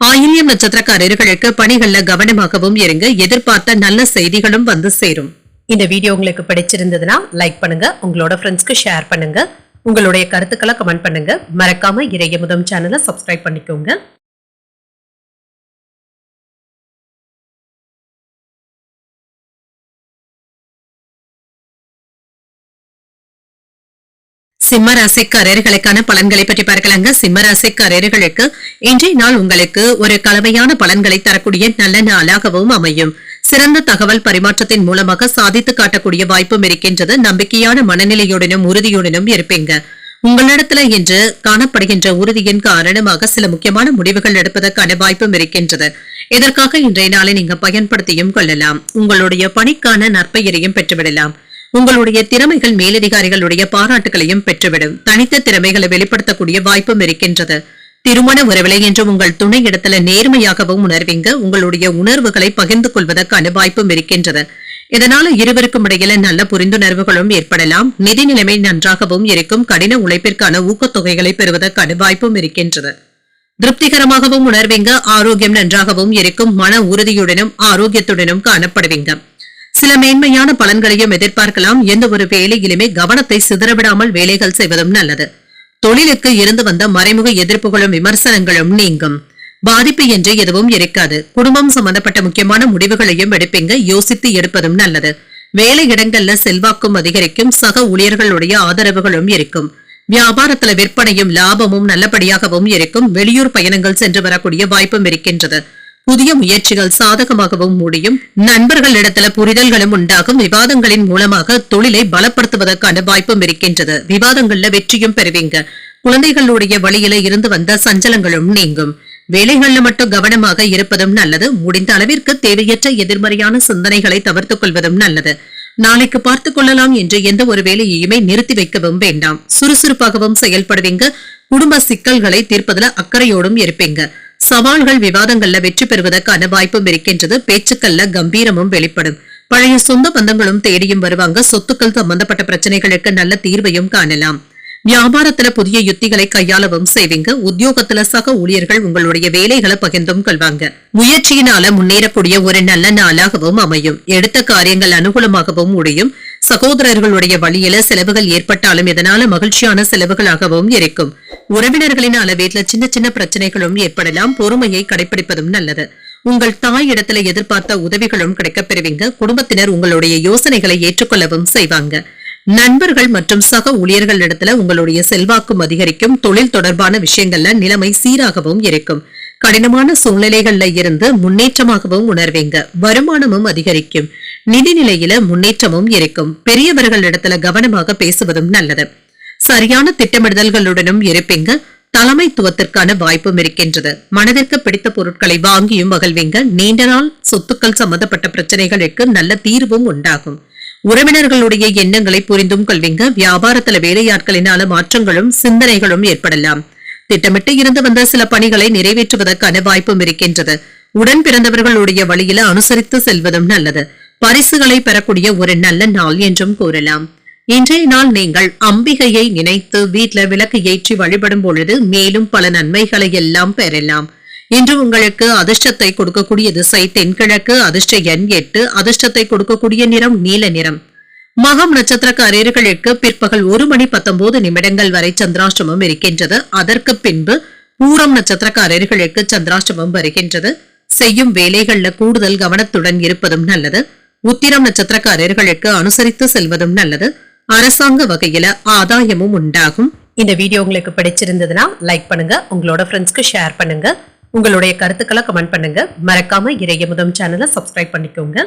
ஆயில்யம் நட்சத்திரக்காரர்களுக்கு பணிகள்ல கவனமாகவும் இருங்க. எதிர்பார்த்த நல்ல செய்திகளும் வந்து சேரும். இந்த வீடியோ உங்களுக்கு பிடிச்சிருந்ததுன்னா லைக் பண்ணுங்க. உங்களோட ஃப்ரெண்ட்ஸ்க்கு ஷேர் பண்ணுங்க. உங்களுடைய கருத்துக்களை கமெண்ட் பண்ணுங்க. மறக்காம இறையமுதம் சேனலை சப்ஸ்கிரைப் பண்ணிக்கோங்க. சிம்ம ராசிக்காரர்களுக்கான பலன்களை பற்றி பார்க்கலாங்க. சிம்ம ராசிக்காரர்களுக்கு இன்றைய நாள் உங்களுக்கு ஒரு கலவையான பலன்களை தரக்கூடிய நல்ல நாளாகவும் அமையும். சிறந்த தகவல் பரிமாற்றத்தின் மூலமாக சாதித்து காட்டக்கூடிய வாய்ப்பும் இருக்கின்றது. நம்பிக்கையான மனநிலையுடனும் உறுதியுடனும் இருப்பீங்க. உங்களிடத்துல இன்று காணப்படுகின்ற உறுதியின் காரணமாக சில முக்கியமான முடிவுகள் எடுப்பதற்கான வாய்ப்பும் இருக்கின்றது. இதற்காக இன்றைய நாளை நீங்க பயன்படுத்தியும் கொள்ளலாம். உங்களுடைய பணிக்கான நற்பெயரையும் பெற்றுவிடலாம். உங்களுடைய திறமைகள் மேலதிகாரிகளுடைய பாராட்டுகளையும் பெற்றுவிடும். தனித்த திறமைகளை வெளிப்படுத்தக்கூடிய வாய்ப்பும் இருக்கின்றது. திருமண உறவிலை என்றும் உங்கள் துணை இடத்துல நேர்மையாகவும் உணர்வீங்க. உங்களுடைய உணர்வுகளை பகிர்ந்து கொள்வதற்கான வாய்ப்பும் இருக்கின்றது. இதனால இருவருக்கும் இடையில நல்ல புரிந்துணர்வுகளும் ஏற்படலாம். நிதி நிலைமை நன்றாகவும் இருக்கும். கடின உழைப்பிற்கான ஊக்கத்தொகைகளை பெறுவதற்கான வாய்ப்பும் இருக்கின்றது. திருப்திகரமாகவும் உணர்வீங்க. ஆரோக்கியம் நன்றாகவும் இருக்கும். மன உறுதியுடனும் ஆரோக்கியத்துடனும் காணப்படுவீங்க. சில மேன்மையான பலன்களையும் எதிர்பார்க்கலாம். எந்த ஒரு வேலையிலுமே கவனத்தை சிதறவிடாமல் வேலைகள் செய்வதும் நல்லது. தொழிலுக்கு இருந்து வந்த மறைமுக எதிர்ப்புகளும் விமர்சனங்களும் நீங்கும். பாதிப்பு என்று எதுவும் இருக்காது. குடும்பம் சம்பந்தப்பட்ட முக்கியமான முடிவுகளையும் எடுப்பீங்க. யோசித்து எடுப்பதும் நல்லது. வேலை இடங்கள்ல செல்வாக்கும் அதிகரிக்கும். சக ஊழியர்களுடைய ஆதரவுகளும் இருக்கும். வியாபாரத்துல விற்பனையும் லாபமும் நல்லபடியாகவும் இருக்கும். வெளியூர் பயணங்கள் சென்று வரக்கூடிய வாய்ப்பும் இருக்கின்றது. புதிய முயற்சிகள் சாதகமாகவும் முடியும். நண்பர்களிடத்துல புரிதல்களும் உண்டாகும். விவாதங்களின் மூலமாக தொழிலை பலப்படுத்துவதற்கான வாய்ப்பும் இருக்கின்றது. விவாதங்கள்ல வெற்றியும் பெறுவீங்க. குழந்தைகளுடைய வழியில இருந்து வந்த சஞ்சலங்களும் நீங்கும். வேலைகள்ல மட்டும் கவனமாக இருப்பதும் நல்லது. முடிந்த அளவிற்கு தேவையற்ற எதிர்மறையான சிந்தனைகளை தவிர்த்துக் கொள்வதும் நல்லது. நாளைக்கு பார்த்துக் கொள்ளலாம் என்று எந்த ஒரு வேலையையுமே நிறுத்தி வைக்கவும் வேண்டாம். சுறுசுறுப்பாகவும் செயல்படுவீங்க. குடும்ப சிக்கல்களை தீர்ப்பதில் அக்கறையோடும் இருப்பீங்க. சவால்கள் விவாதங்கள்ல வெற்றி பெறுவதற்கான வாய்ப்பும் இருக்கின்றது. பேச்சுக்கள்ல கம்பீரமும் வெளிப்படும். பழைய சொந்த பந்தங்களும் தேடியும் வருவாங்க. சொத்துக்கள் சம்பந்தப்பட்ட பிரச்சனைகளுக்கு நல்ல தீர்வையும் காணலாம். வியாபாரத்துல புதிய யுத்திகளை கையாளவும் செய்வீங்க. உத்தியோகத்துல சக ஊழியர்கள் உங்களுடைய வேலைகளை பகிர்ந்தும் கொள்வாங்க. முயற்சியினால முன்னேறக்கூடிய ஒரு நல்ல நாளாகவும் அமையும். எடுத்த காரியங்கள் அனுகூலமாகவும் முடியும். சகோதரர்களுடைய வழியில செலவுகள் ஏற்பட்டாலும் இதனால மகிழ்ச்சியான செலவுகளாகவும் இருக்கும். உறவினர்களினால வீட்டுல சின்ன சின்ன பிரச்சனைகளும் ஏற்படலாம். பொறுமையை கடைபிடிப்பதும் நல்லது. உங்கள் தாய் இடத்துல எதிர்பார்த்த உதவிகளும் கிடைக்கப் பெறுவீங்க. குடும்பத்தினர் உங்களுடைய யோசனைகளை ஏற்றுக்கொள்ளவும் செய்வாங்க. நண்பர்கள் மற்றும் சக ஊழியர்களிடத்துல உங்களுடைய செல்வாக்கும் அதிகரிக்கும். தொழில் தொடர்பான விஷயங்கள்ல நிலைமை சீராகவும் இருக்கும். கடினமான சூழ்நிலைகள்ல இருந்து முன்னேற்றமாகவும் உணர்வீங்க. வருமானமும் அதிகரிக்கும். நிதிநிலையில முன்னேற்றமும் இருக்கும். பெரியவர்களிடத்துல கவனமாக பேசுவதும் நல்லது. சரியான திட்டமிடுதல்களுடனும் இருப்பீங்க. தலைமைத்துவத்திற்கான வாய்ப்பும் இருக்கின்றது. மனதிற்கு பிடித்த பொருட்களை வாங்கியும் மகிழ்வீங்க. நீண்ட நாள் சொத்துக்கள் சம்பந்தப்பட்ட பிரச்சனைகளுக்கு நல்ல தீர்வும் உண்டாகும். உறவினர்களுடைய எண்ணங்களை புரிந்தும் கொள்வீங்க. வியாபாரத்துல வேலையாட்களினால மாற்றங்களும் சிந்தனைகளும் ஏற்படலாம். திட்டமிட்டு இருந்து வந்த சில பணிகளை நிறைவேற்றுவதற்கான வாய்ப்பும் இருக்கின்றது. உடன் பிறந்தவர்களுடைய வழியில அனுசரித்து செல்வதும் நல்லது. பரிசுகளை பெறக்கூடிய ஒரு நல்ல நாள் என்றும் கூறலாம். இன்றைய நாள் நீங்கள் அம்பிகையை நினைத்து வீட்டுல விளக்கு ஏற்றி வழிபடும் பொழுது மேலும் பல நன்மைகளை எல்லாம் பெறலாம். இன்று உங்களுக்கு அதிர்ஷ்டத்தை கொடுக்கக்கூடிய திசை தென்கிழக்கு. அதிர்ஷ்ட எண் 8. அதிர்ஷ்டத்தை கொடுக்கக்கூடிய நிறம் நீல நிறம். மகம் நட்சத்திரக்காரர்களுக்கு பிற்பகல் 1:19 வரை சந்திராஷ்டமம் இருக்கின்றது. அதற்கு பின்பு பூரம் நட்சத்திரக்காரர்களுக்கு சந்திராஷ்டமம் வருகின்றது. செய்யும் வேலைகள்ல கூடுதல் கவனத்துடன் இருப்பதும் நல்லது. உத்திரம் நட்சத்திரக்காரர்களுக்கு அனுசரித்து செல்வதும் நல்லது. அரசாங்க வகையில ஆதாயமும் உண்டாகும். இந்த வீடியோ உங்களுக்கு பிடிச்சிருந்ததுன்னா லைக் பண்ணுங்க. உங்களோட ஃப்ரெண்ட்ஸ்க்கு ஷேர் பண்ணுங்க. உங்களுடைய கருத்துக்களை கமெண்ட் பண்ணுங்க. மறக்காம இறையமுதம் சேனலை சப்ஸ்கிரைப் பண்ணிக்கோங்க.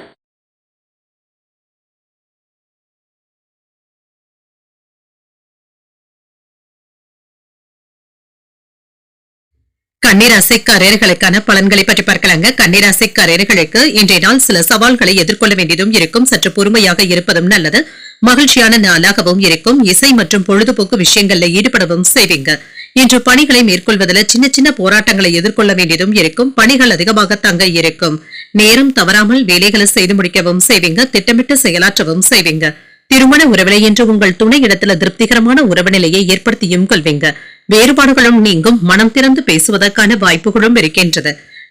கன்னிராசிக்காரர்களுக்கான பலன்களை பற்றி பார்க்கலாங்க. கன்னிராசிக்காரர்களுக்கு இன்றைய நாள் சில சவால்களை எதிர்கொள்ள வேண்டியதும் இருக்கும். சற்று பொறுமையாக இருப்பதும் நல்லது. மகிழ்ச்சியான நாளாகவும் இருக்கும். இசை மற்றும் பொழுதுபோக்கு விஷயங்கள்ல ஈடுபடவும் செய்வீங்க. இன்று பணிகளை மேற்கொள்வதில் சின்ன சின்ன போராட்டங்களை எதிர்கொள்ள வேண்டியதும் இருக்கும். பணிகள் அதிகமாக தங்க இருக்கும். நேரம் தவறாமல் வேலைகளை செய்து முடிக்கவும் செய்வீங்க. திட்டமிட்டு செயலாற்றவும் செய்வீங்க. திருமண உறவினை என்று உங்கள் துணை இடத்துல திருப்திகரமான உறவு நிலையை ஏற்படுத்தியும் கொள்வீங்க. வேறுபாடுகளும் நீங்கும். மனம் திறந்து பேசுவதற்கான வாய்ப்புகளும் இருக்கின்றது.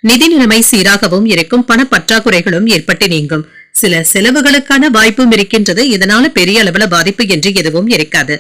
நிதி நிலைமை சீராகவும் இருக்கும். பண பற்றாக்குறைகளும் ஏற்பட்டு நீங்கும். சில செலவுகளுக்கான வாய்ப்பும் இருக்கின்றது. இதனால பெரிய அளவுல பாதிப்பு என்று எதுவும் இருக்காது.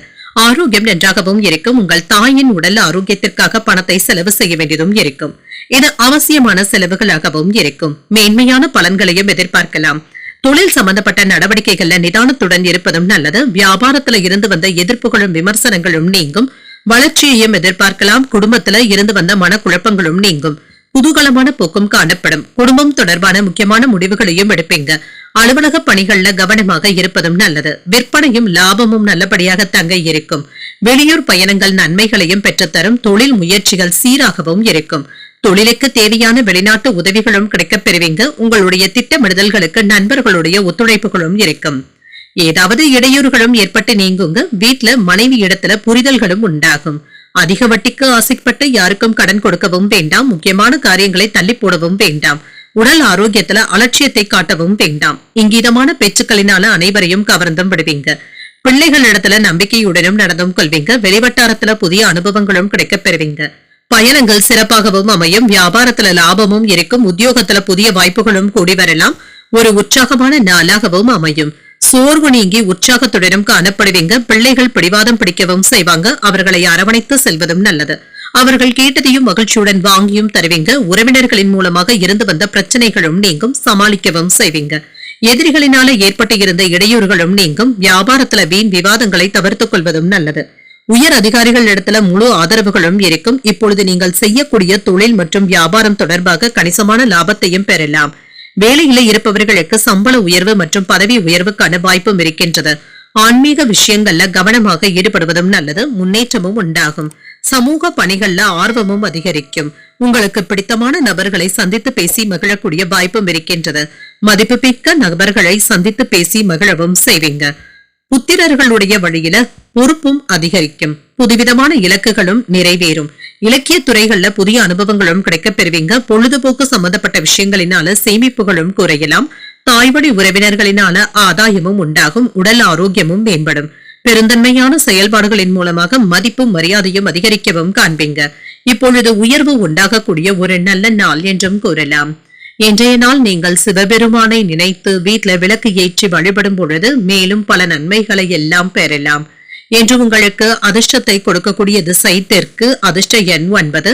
ஆரோக்கியம் நன்றாகவும் இருக்கும். உங்கள் தாயின் உடல் ஆரோக்கியத்திற்காக பணத்தை செலவு செய்ய வேண்டியதும் இருக்கும். இது அவசியமான செலவுகளாகவும் இருக்கும். மேன்மையான பலன்களையும் எதிர்பார்க்கலாம். தொழில் சம்பந்தப்பட்ட நடவடிக்கைகள்ல நிதானத்துடன் இருப்பதும் நல்லது. வியாபாரத்துல இருந்து வந்த எதிர்ப்புகளும் விமர்சனங்களும் நீங்கும். வளர்ச்சியையும் எதிர்பார்க்கலாம். குடும்பத்துல இருந்து வந்த மனக்குழப்பங்களும் நீங்கும். குதூகலமான போக்கும் காணப்படும். குடும்பம் தொடர்பான முக்கியமான முடிவுகளையும் எடுப்பீங்க. அலுவலக பணிகள்ல கவனமாக இருப்பதும் நல்லது. விற்பனையும் லாபமும் நல்லபடியாக தங்க இருக்கும். வெளியூர் பயணங்கள் நன்மைகளையும் பெற்றுத்தரும். தொழில் முயற்சிகள் சீராகவும் இருக்கும். தொழிலுக்கு தேவையான வெளிநாட்டு உதவிகளும் கிடைக்கப் பெறுவீங்க. உங்களுடைய திட்டமிடுதல்களுக்கு நண்பர்களுடைய ஒத்துழைப்புகளும் இருக்கும். ஏதாவது இடையூறுகளும் ஏற்பட்டு நீங்குங்க. வீட்டுல மனைவி இடத்துல புரிதல்களும் உண்டாகும். அதிக வட்டிக்கு ஆசைப்பட்டு யாருக்கும் கடன் கொடுக்கவும் வேண்டாம். முக்கியமான காரியங்களை தள்ளி போடவும் வேண்டாம். உடல் ஆரோக்கியத்துல அலட்சியத்தை காட்டவும் வேண்டாம். இங்கீதமான பேச்சுக்களினால அனைவரையும் கவர்ந்தும் விடுவீங்க. பிள்ளைகள் இடத்துல நம்பிக்கையுடனும் நடந்தும் கொள்வீங்க. வெளிவட்டாரத்துல புதிய அனுபவங்களும் கிடைக்கப் பெறுவீங்க. பயணங்கள் சிறப்பாகவும் அமையும். வியாபாரத்துல லாபமும் இருக்கும். உத்தியோகத்துல புதிய வாய்ப்புகளும் கூடி வரலாம். ஒரு உற்சாகமான நாளாகவும் அமையும். சோர்வு நீங்கி உற்சாகத்துடனும் காணப்படுவீங்க. பிள்ளைகள் பிடிவாதம் பிடிக்கவும் செய்வாங்க. அவர்களை அரவணைத்து செல்வதும் நல்லது. அவர்கள் கேட்டதையும் மகிழ்ச்சியுடன் வாங்கியும் தருவீங்க. உறவினர்களின் மூலமாக இருந்து வந்த பிரச்சனைகளும் நீங்கும். சமாளிக்கவும் செய்வீங்க. எதிரிகளினால ஏற்பட்டு இருந்த இடையூறுகளும் நீங்கும். வியாபாரத்துல வீண் விவாதங்களை தவிர்த்துக் கொள்வதும் நல்லது. உயர் அதிகாரிகள் இடத்துல முழு ஆதரவுகளும் இருக்கும். இப்பொழுது நீங்கள் செய்யக்கூடிய தொழில் மற்றும் வியாபாரம் தொடர்பாக கணிசமான லாபத்தையும் பெறலாம். வேலையில இருப்பவர்களுக்கு சம்பள உயர்வு மற்றும் பதவி உயர்வுக்கான வாய்ப்பும் இருக்கின்றது. ஆன்மீக விஷயங்கள்ல கவனமாக ஈடுபடுவதும் நல்லது. முன்னேற்றமும் உண்டாகும். சமூக பணிகள்ல ஆர்வமும் அதிகரிக்கும். உங்களுக்கு பிடித்தமான நபர்களை சந்தித்து பேசி மகிழக்கூடிய வாய்ப்பும் இருக்கின்றது. மதிப்புமிக்க நபர்களை சந்தித்து பேசி மகிழவும் செய்வீங்க. புத்திரர்களுடைய வழியில பொறுப்பும் அதிகரிக்கும். புதுவிதமான இலக்குகளும் நிறைவேறும். இலக்கிய துறைகள்ல புதிய அனுபவங்களும் கிடைக்கப் பெறுவீங்க. பொழுதுபோக்கு சம்பந்தப்பட்ட விஷயங்களினால சேமிப்புகளும் குறையலாம். தாய்வழி உறவினர்களினால ஆதாயமும் உண்டாகும். உடல் ஆரோக்கியமும் மேம்படும். பெருந்தன்மையான செயல்பாடுகளின் மூலமாக மதிப்பும் மரியாதையும் அதிகரிக்கவும் காண்பீங்க. இப்பொழுது உயர்வு உண்டாகக்கூடிய ஒரு நல்ல நாள் என்றும் கூறலாம். இன்றைய நாள் நீங்கள் சிவபெருமானை நினைத்து வீட்ல விளக்கு ஏற்றி வழிபடும் பொழுது மேலும் பல நன்மைகளை எல்லாம் பெறலாம். என்று உங்களுக்கு அதிர்ஷ்டத்தை கொடுக்கக்கூடிய திசை தெற்கு, அதிர்ஷ்ட எண் 9,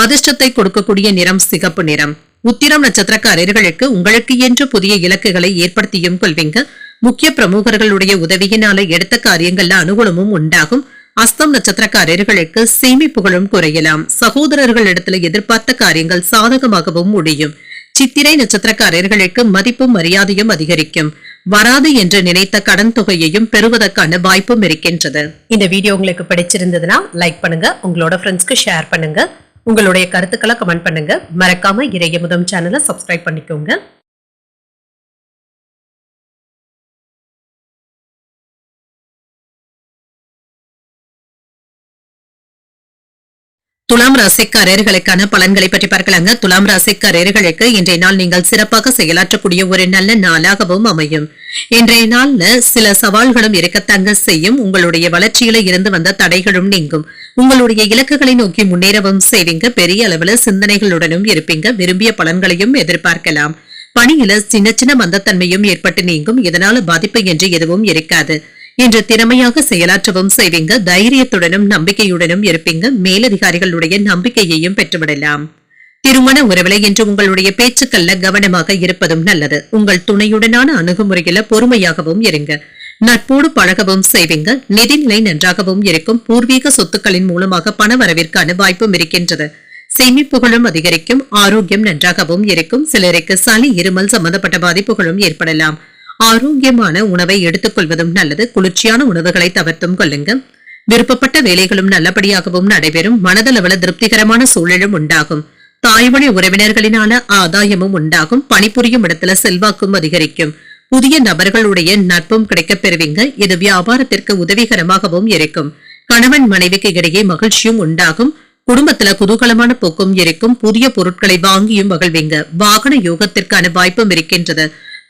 அதிர்ஷ்டத்தை கொடுக்கக்கூடிய நிறம் சிகப்பு நிறம். உத்திரம் நட்சத்திரக்காரர்களுக்கு உங்களுக்கு என்று புதிய இலக்குகளை ஏற்படுத்தியும் கொள்வீங்க. முக்கிய பிரமுகர்களுடைய உதவியினால எடுத்த காரியங்கள்ல அனுகூலமும் உண்டாகும். அஸ்தம் நட்சத்திரக்காரர்களுக்கு சேமிப்புகளும் குறையலாம். சகோதரர்களிடத்துல எதிர்பார்த்த காரியங்கள் சாதகமாகவும் முடியும். சித்திரை நட்சத்திரக்காரர்களுக்கு மதிப்பும் மரியாதையும் அதிகரிக்கும். வராது என்று நினைத்த கடன் தொகையையும் பெறுவதற்கான வாய்ப்பும் இருக்கின்றது. இந்த வீடியோ உங்களுக்கு பிடிச்சிருந்ததுன்னா லைக் பண்ணுங்க, உங்களோட ஃப்ரெண்ட்ஸ்க்கு ஷேர் பண்ணுங்க, உங்களுடைய கருத்துக்களை கமெண்ட் பண்ணுங்க. மறக்காம இறையமுதம் சேனலை சப்ஸ்கிரைப் பண்ணிக்கோங்க. துலாம் ராசிக்காரர்களுக்கான பலன்களை பற்றி பார்க்கலாங்க. துலாம் ராசிக்காரர்களுக்கு இன்றைய நாள் நீங்கள் சிறப்பாக செயலாற்றக்கூடிய ஒரு நல்ல நாளாகவும் அமையும். இன்றைய நாள்ல சில சவால்களும் இருக்கத்தாங்க செய்யும். உங்களுடைய வளர்ச்சியில இருந்து வந்த தடைகளும் நீங்கும். உங்களுடைய இலக்குகளை நோக்கி முன்னேறவும் செய்வீங்க. பெரிய அளவுல சிந்தனைகளுடனும் இருப்பீங்க. விரும்பிய பலன்களையும் எதிர்பார்க்கலாம். பணியில சின்ன சின்ன மந்தத்தன்மையும் ஏற்பட்டு நீங்கும். இதனால பாதிப்பு என்று எதுவும் இருக்காது. இன்று திறமையாக செயலாற்றவும் செய்வீங்க. தைரியத்துடனும் நம்பிக்கையுடனும் இருப்பீங்க. மேலதிகாரிகளுடைய நம்பிக்கையையும் பெற்றுவிடலாம். திருமண உறவிலை என்று உங்களுடைய பேச்சுக்கள்ல கவனமாக இருப்பதும் நல்லது. உங்கள் துணையுடனான அணுகுமுறையில பொறுமையாகவும் இருங்க. நட்போடு பழகவும் செய்வீங்க. நிதிநிலை நன்றாகவும் இருக்கும். பூர்வீக சொத்துக்களின் மூலமாக பண வரவிற்கான வாய்ப்பும் இருக்கின்றது. சேமிப்புகளும் அதிகரிக்கும். ஆரோக்கியம் நன்றாகவும் இருக்கும். சிலருக்கு சளி, இருமல் சம்பந்தப்பட்ட பாதிப்புகளும் ஏற்படலாம். ஆரோக்கியமான உணவை எடுத்துக் கொள்வதும் நல்லது. குளிர்ச்சியான உணவுகளை தவிர்த்தும் கொள்ளுங்க. விருப்பப்பட்ட வேலைகளும் நல்லபடியாகவும் நடைபெறும். மனதளவுல திருப்திகரமான சூழலும் உண்டாகும். தாய்மொழி உறவினர்களினால ஆதாயமும் உண்டாகும். பணிபுரியும் இடத்துல செல்வாக்கும் அதிகரிக்கும். புதிய நபர்களுடைய நட்பும் கிடைக்கப் பெறுவீங்க. இது வியாபாரத்திற்கு உதவிகரமாகவும் இருக்கும். கணவன் மனைவிக்கு இடையே மகிழ்ச்சியும் உண்டாகும். குடும்பத்துல குதூகலமான போக்கும் இருக்கும். புதிய பொருட்களை வாங்கியும் மகிழ்வீங்க. வாகன யோகத்திற்கான வாய்ப்பும் இருக்கின்றது.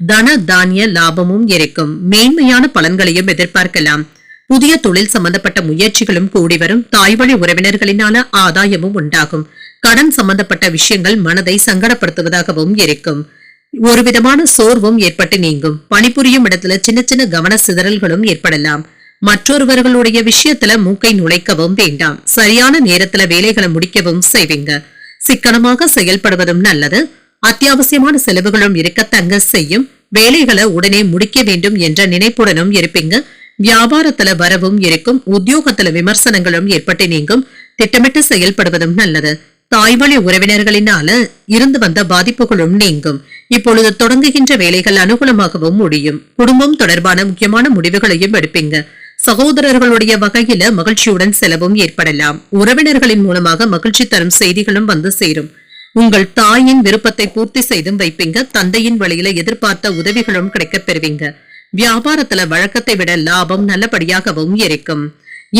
தன தானிய லாபமும் இருக்கும். மேன்மையான பலன்களையும் எதிர்பார்க்கலாம். புதிய தொழில் சம்பந்தப்பட்ட முயற்சிகளும் கூடி வரும். தாய்வழி உறவினர்களினால ஆதாயமும் உண்டாகும். கடன் சம்பந்தப்பட்ட விஷயங்கள் மனதை சங்கடப்படுத்துவதாகவும் இருக்கும். ஒரு விதமான சோர்வும் ஏற்பட்டு நீங்கும். பணிபுரியும் இடத்துல சின்ன சின்ன கவன சிதறல்களும் ஏற்படலாம். மற்றொருவர்களுடைய விஷயத்துல மூக்கை நுழைக்கவும் வேண்டாம். சரியான நேரத்துல வேலைகளை முடிக்கவும் செய்வீங்க. சிக்கனமாக செயல்படுவதும் நல்லது. அத்தியாவசியமான செலவுகளும் இருக்கத்தங்க செய்யும். வேலைகளை உடனே முடிக்க வேண்டும் என்ற நினைப்புடனும் இருப்பீங்க. வியாபாரத்துல வரவும் இருக்கும். உத்தியோகத்துல விமர்சனங்களும் ஏற்பட்டு நீங்கும். திட்டமிட்டு செயல்படுவதும் நல்லது. தாய்வழி உறவினர்களினால இருந்து வந்த பாதிப்புகளும் நீங்கும். இப்பொழுது தொடங்குகின்ற வேலைகள் அனுகூலமாகவும் முடியும். குடும்பம் தொடர்பான முக்கியமான முடிவுகளையும் எடுப்பீங்க. சகோதரர்களுடைய வகையில மகிழ்ச்சியுடன் செலவும் ஏற்படலாம். உறவினர்களின் மூலமாக மகிழ்ச்சி தரும் செய்திகளும் வந்து சேரும். உங்கள் தாயின் விருப்பத்தை பூர்த்தி செய்தும் வைப்பீங்க. தந்தையின் வழியில எதிர்பார்த்த உதவிகளும் கிடைக்கப் பெறுவீங்க. வியாபாரத்துல வழக்கத்தை விட லாபம் நல்லபடியாகவும் இருக்கும்.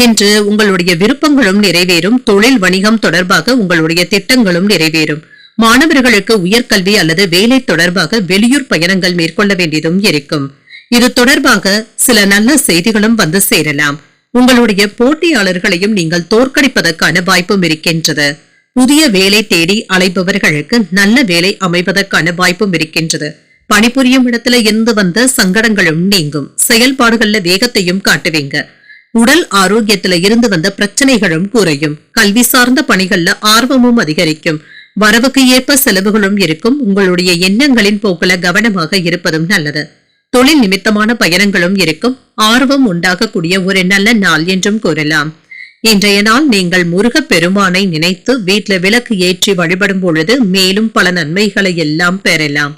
என்று உங்களுடைய விருப்பங்களும் நிறைவேறும். தொழில் வணிகம் தொடர்பாக உங்களுடைய திட்டங்களும் நிறைவேறும். மாணவர்களுக்கு உயர்கல்வி அல்லது வேலை தொடர்பாக வெளியூர் பயணங்கள் மேற்கொள்ள வேண்டியதும் இருக்கும். இது தொடர்பாக சில நல்ல செய்திகளும் வந்து சேரலாம். உங்களுடைய போட்டியாளர்களையும் நீங்கள் தோற்கடிப்பதற்கான வாய்ப்பும் இருக்கின்றது. புதிய வேலை தேடி அலைபவர்களுக்கு நல்ல வேலை அமைவதற்கான வாய்ப்பும் இருக்கின்றது. பணிபுரியும் இடத்துல இருந்து வந்த சங்கடங்களும் நீங்கும். செயல்பாடுகள்ல வேகத்தையும் காட்டுவீங்க. உடல் ஆரோக்கியத்துல இருந்து வந்த பிரச்சனைகளும் குறையும். கல்வி சார்ந்த பணிகள்ல ஆர்வமும் அதிகரிக்கும். வரவுக்கு ஏற்ப செலவுகளும் இருக்கும். உங்களுடைய எண்ணங்களின் போக்குல கவனமாக இருப்பதும் நல்லது. தொழில் நிமித்தமான பயணங்களும் இருக்கும். ஆர்வம் உண்டாகக்கூடிய ஒரு நல்ல நாள் என்றும் கூறலாம். இன்றைய நாள் நீங்கள் முருகப் பெருமானை நினைத்து வீட்டில் விளக்கு ஏற்றி வழிபடும் பொழுது மேலும் பல நன்மைகளை எல்லாம் பெறலாம்.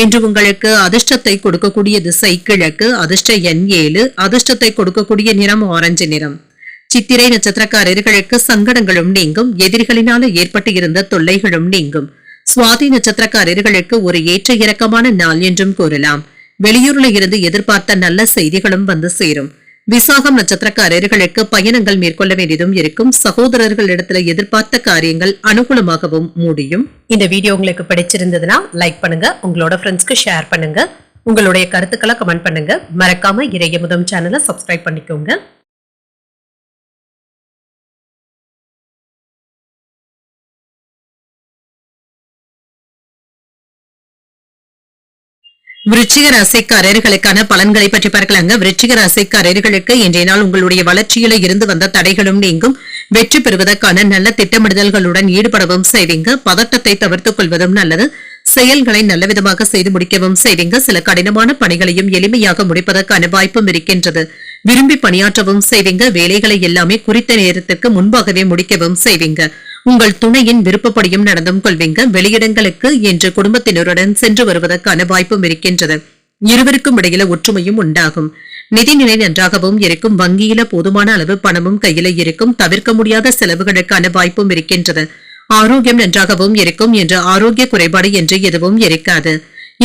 இன்று உங்களுக்கு அதிர்ஷ்டத்தை கொடுக்கக்கூடிய திசை கிழக்கு, அதிர்ஷ்ட எண் 7, அதிர்ஷ்டத்தை கொடுக்கக்கூடிய நிறம் ஆரஞ்சு நிறம். சித்திரை நட்சத்திரக்காரர்களுக்கு சங்கடங்களும் நீங்கும். எதிரிகளினால ஏற்பட்டு இருந்த தொல்லைகளும் நீங்கும். சுவாதி நட்சத்திரக்காரர்களுக்கு ஒரு ஏற்ற இறக்கமான நாள் என்றும் கூறலாம். வெளியூர்ல இருந்து எதிர்பார்த்த நல்ல செய்திகளும் வந்து சேரும். விசாகம் நட்சத்திரக்காரர்களுக்கு பயணங்கள் மேற்கொள்ள வேண்டியதும் இருக்கும். சகோதரர்களிடத்துல எதிர்பார்த்த காரியங்கள் அனுகூலமாகவும் முடியும். இந்த வீடியோ உங்களுக்கு பிடிச்சிருந்ததுன்னா லைக் பண்ணுங்க, உங்களோட ஃப்ரெண்ட்ஸ்க்கு ஷேர் பண்ணுங்க, உங்களுடைய கருத்துக்களை கமெண்ட் பண்ணுங்க. மறக்காம இறையமுதம் சேனலை சப்ஸ்கிரைப் பண்ணிக்கோங்க. விருச்சிக ராசிக்காரர்களுக்கான பலன்களை பற்றி பார்க்கலாங்க. விருச்சிக ராசிக்காரர்களுக்கு இன்றைய நாள் உங்களுடைய வளர்ச்சியில இருந்து வந்த தடைகளும் நீங்கும். வெற்றி பெறுவதற்கான நல்ல திட்டமிடுதல்களுடன் ஈடுபடவும் செய்வீங்க. பதட்டத்தை தவிர்த்துக் கொள்வதும் நல்லது. செயல்களை நல்ல விதமாக செய்து முடிக்கவும் செய்வீங்க. சில கடினமான பணிகளையும் எளிமையாக முடிப்பதற்கான வாய்ப்பும் இருக்கின்றது. விரும்பி பணியாற்றவும் செய்வீங்க. வேலைகளை எல்லாமே குறித்த நேரத்திற்கு முன்பாகவே முடிக்கவும் செய்வீங்க. உங்கள் துணையின் விருப்பப்படியும் நடந்தும் கொள்வீங்க. வெளியிடங்களுக்கு என்று குடும்பத்தினருடன் சென்று வருவதற்கான வாய்ப்பும் இருக்கின்றது. இருவருக்கும் இடையில ஒற்றுமையும் உண்டாகும். நிதிநிலை நன்றாகவும் இருக்கும். வங்கியில போதுமான அளவு பணமும் கையில இருக்கும். தவிர்க்க முடியாத செலவுகளுக்கான வாய்ப்பும் இருக்கின்றது. ஆரோக்கியம் நன்றாகவும் இருக்கும். என்று ஆரோக்கிய குறைபாடு என்று எதுவும் இருக்காது.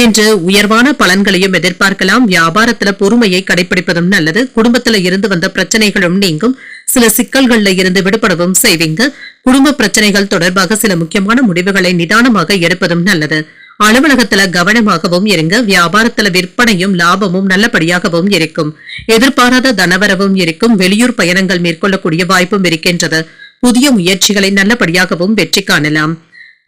இன்று உயர்வான பலன்களையும் எதிர்பார்க்கலாம். வியாபாரத்துல பொறுமையை கடைபிடிப்பதும் நல்லது. குடும்பத்துல இருந்து வந்த பிரச்சனைகளும் நீங்கும். சில சிக்கல்கள்ல இருந்து விடுபடவும் செய்வீங்க. குடும்ப பிரச்சனைகள் தொடர்பாக சில முக்கியமான முடிவுகளை நிதானமாக எடுப்பதும் நல்லது. அலுவலகத்துல கவனமாகவும் இருங்க. வியாபாரத்துல விற்பனையும் லாபமும் நல்லபடியாகவும் இருக்கும். எதிர்பாராத தனவரவும் இருக்கும். வெளியூர் பயணங்கள் மேற்கொள்ளக்கூடிய வாய்ப்பும் இருக்கின்றது. புதிய முயற்சிகளை நல்லபடியாகவும் வெற்றி காணலாம்.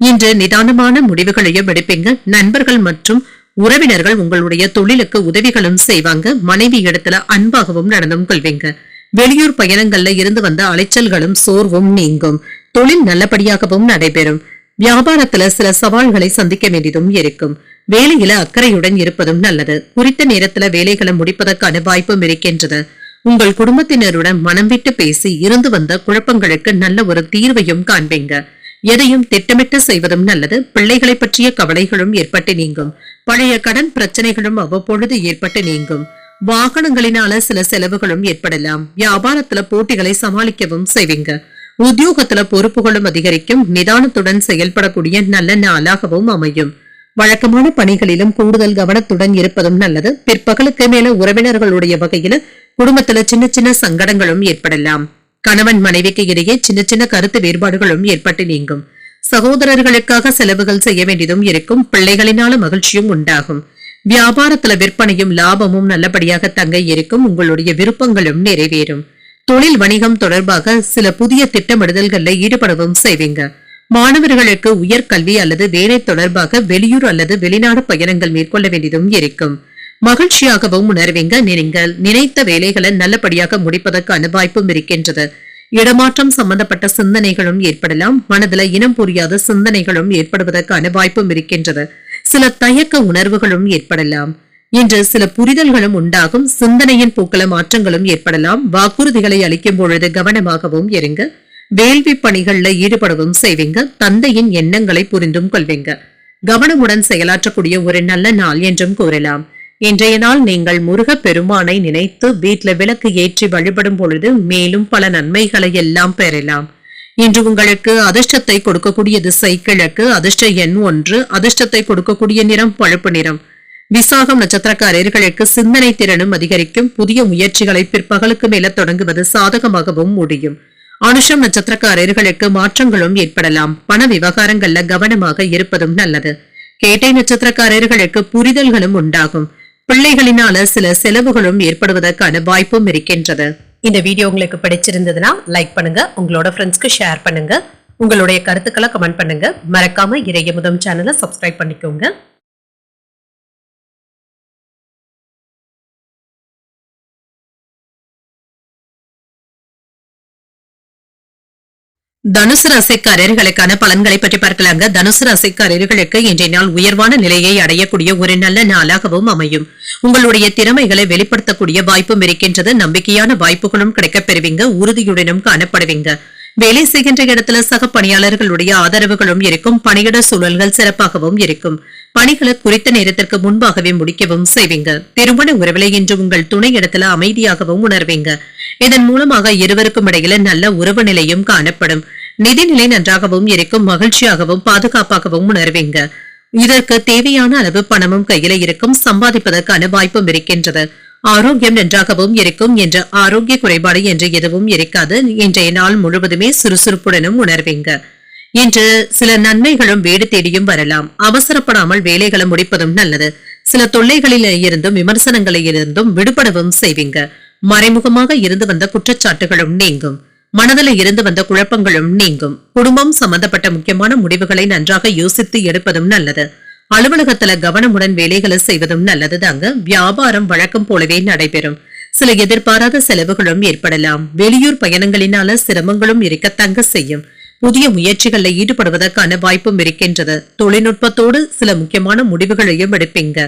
இன்று நிதானமான முடிவுகளையும் எடுப்பீங்க. நண்பர்கள் மற்றும் உறவினர்கள் உங்களுடைய தொழிலுக்கு உதவிகளும் செய்வாங்க. மனைவி இடத்துல அன்பாகவும் நடந்தும் கொள்வீங்க. வெளியூர் பயணங்கள்ல இருந்து வந்த அலைச்சல்களும் சோர்வும் நீங்கும். தொழில் நல்லபடியாகவும் நடைபெறும். வியாபாரத்துல சில சவால்களை சந்திக்க வேண்டியதும் இருக்கும். வேலையில அக்கறையுடன் இருப்பதும் நல்லது. குறித்த நேரத்துல வேலைகளை முடிப்பதற்கான வாய்ப்பும் இருக்கின்றது. உங்கள் குடும்பத்தினருடன் மனம் விட்டு பேசி இருந்து வந்த குழப்பங்களுக்கு நல்ல ஒரு தீர்வையும் காண்பீங்க. எதையும் திட்டமிட்டு செய்வதும் நல்லது. பிள்ளைகளை பற்றிய கவலைகளும் ஏற்பட்டு நீங்கும். பழைய கடன் பிரச்சனைகளும் அவ்வப்பொழுது ஏற்பட்டு நீங்கும். வாகனங்களினால சில செலவுகளும் ஏற்படலாம். வியாபாரத்துல போட்டிகளை சமாளிக்கவும் செய்வீங்க. உத்தியோகத்துல பொறுப்புகளும் அதிகரிக்கும். நிதானத்துடன் செயல்படக்கூடிய நல்ல நாளாகவும் அமையும். வழக்கமான பணிகளிலும் கூடுதல் கவனத்துடன் இருப்பதும் நல்லது. பிற்பகலுக்கு மேல உறவினர்களுடைய வகையில குடும்பத்துல சின்ன சின்ன சங்கடங்களும் ஏற்படலாம். கணவன் மனைவிக்கு இடையே சின்ன சின்ன கருத்து வேறுபாடுகளும் ஏற்பட்டு நீங்கும். சகோதரர்களுக்காக செலவுகள் செய்ய வேண்டியதும் இருக்கும். பிள்ளைகளினால மகிழ்ச்சியும் உண்டாகும். வியாபாரத்துல விற்பனையும் லாபமும் நல்லபடியாக தங்க இருக்கும். உங்களுடைய விருப்பங்களும் நிறைவேறும். தொழில் வணிகம் தொடர்பாக சில புதிய திட்டமிடுதல்களில் ஈடுபடவும் செய்வீங்க. மாணவர்களுக்கு உயர்கல்வி அல்லது வேலை தொடர்பாக வெளியூர் அல்லது வெளிநாடு பயணங்கள் மேற்கொள்ள வேண்டியதும் இருக்கும். மகிழ்ச்சியாகவும் உணர்வீங்க. நீங்கள் நினைத்த வேலைகளை நல்லபடியாக முடிப்பதற்கான வாய்ப்பும் இருக்கின்றது. இடமாற்றம் சம்பந்தப்பட்ட சிந்தனைகளும் ஏற்படலாம். மனதுல இனம் புரியாத சிந்தனைகளும் ஏற்படுவதற்கான வாய்ப்பும் இருக்கின்றது. சில தயக்க உணர்வுகளும் ஏற்படலாம். இன்று சில புரிதல்களும் உண்டாகும். சிந்தனையின் போக்கில மாற்றங்களும் ஏற்படலாம். வாக்குறுதிகளை அளிக்கும் பொழுது கவனமாகவும் இருங்க. வேள்வி பணிகள்ல ஈடுபடவும் செய்வீங்க. தந்தையின் எண்ணங்களை புரிந்தும் கொள்வீங்க. கவனமுடன் செயலாற்றக்கூடிய ஒரு நல்ல நாள் என்றும் கூறலாம். இன்றைய நாள் நீங்கள் முருக பெருமானை நினைத்து வீட்டுல விளக்கு ஏற்றி வழிபடும் பொழுது மேலும் பல நன்மைகளை எல்லாம் பெறலாம். இன்று உங்களுக்கு அதிர்ஷ்டத்தை கொடுக்கக்கூடிய திசை கிழக்கு. அதிர்ஷ்ட எண் 1. அதிர்ஷ்டத்தை கொடுக்கக்கூடிய நிறம் பழுப்பு நிறம். விசாகம் நட்சத்திரக்காரர்களுக்கு சிந்தனை திறனும் அதிகரிக்கும். புதிய முயற்சிகளை பிற்பகலுக்கு மேல தொடங்குவது சாதகமாகவும் முடியும். அனுஷம் நட்சத்திரக்காரர்களுக்கு மாற்றங்களும் ஏற்படலாம். பண விவகாரங்கள்ல கவனமாக இருப்பதும் நல்லது. கேட்டை நட்சத்திரக்காரர்களுக்கு புரிதல்களும் உண்டாகும். பிள்ளைகளினால சில செலவுகளும் ஏற்படுவதற்கான வாய்ப்பும் இருக்கின்றது. இந்த வீடியோ உங்களுக்கு பிடிச்சிருந்ததுன்னா லைக் பண்ணுங்க. உங்களோட ஃப்ரெண்ட்ஸ்க்கு ஷேர் பண்ணுங்க. உங்களுடைய கருத்துக்களை கமெண்ட் பண்ணுங்க. மறக்காம இறையமுதம் சேனலை சப்ஸ்கிரைப் பண்ணிக்கோங்க. தனுசு ராசிக்காரர்களுக்கான பலன்களை பற்றி பார்க்கலாங்க. தனுசு ராசிக்காரர்களுக்கு இன்றைய நாள் உயர்வான நிலையை அடையக்கூடிய ஒரு நல்ல நாளாகவும் அமையும். உங்களுடைய திறமைகளை வெளிப்படுத்தக்கூடிய வாய்ப்பும் இருக்கின்றது. நம்பிக்கையான வாய்ப்புகளும் கிடைக்கப் பெறுவீங்க. உறுதியுடனும் காணப்படுவீங்க. வேலை செய்கின்ற இடத்துல சக பணியாளர்களுடைய ஆதரவுகளும் இருக்கும். பணியிட சூழல்கள் சிறப்பாகவும் இருக்கும். பணிகளை குறித்த நேரத்திற்கு முன்பாகவே முடிக்கவும் செய்வீங்க. திருமண உறவிலை இன்று உங்கள் துணை இடத்துல அமைதியாகவும் உணர்வீங்க. இதன் மூலமாக இருவருக்கும் இடையில நல்ல உறவு நிலையும் காணப்படும். நிதிநிலை நன்றாகவும் இருக்கும். மகிழ்ச்சியாகவும் பாதுகாப்பாகவும் உணர்வீங்க. இதற்கு தேவையான அளவு பணமும் கையில இருக்கும். சம்பாதிப்பதற்கான வாய்ப்பும் இருக்கின்றது. ஆரோக்கியம் நன்றாகவும் இருக்கும். என்ற ஆரோக்கிய குறைபாடு என்று எதுவும் இருக்காது. இன்றைய நாள் முழுவதுமே சுறுசுறுப்புடனும் உணர்வீங்க. இன்று சில நன்மைகளும் வீடு தேடியும் வரலாம். அவசரப்படாமல் வேலைகளை முடிப்பதும் நல்லது. சில தொல்லைகளில் இருந்தும் விமர்சனங்களில் இருந்தும் விடுபடவும் செய்வீங்க. மறைமுகமாக இருந்து வந்த குற்றச்சாட்டுகளும் நீங்கும். மனதில் இருந்து வந்த குழப்பங்களும் நீங்கும். குடும்பம் சம்பந்தப்பட்ட முக்கியமான முடிவுகளை நன்றாக யோசித்து எடுப்பதும் நல்லது. அலுவலகத்துல கவனமுடன் வேலைகளை செய்வதும் நல்லதுதாங்க. வியாபாரம் வழக்கம் போலவே நடைபெறும். சில எதிர்பாராத செலவுகளும் ஏற்படலாம். வெளியூர் பயணங்களினால சிரமங்களும் இருக்கத்தாங்க செய்யும். புதிய முயற்சிகள்ல ஈடுபடுவதற்கான வாய்ப்பும் இருக்கின்றது. தொழில்நுட்பத்தோடு சில முக்கியமான முடிவுகளையும் எடுப்பீங்க.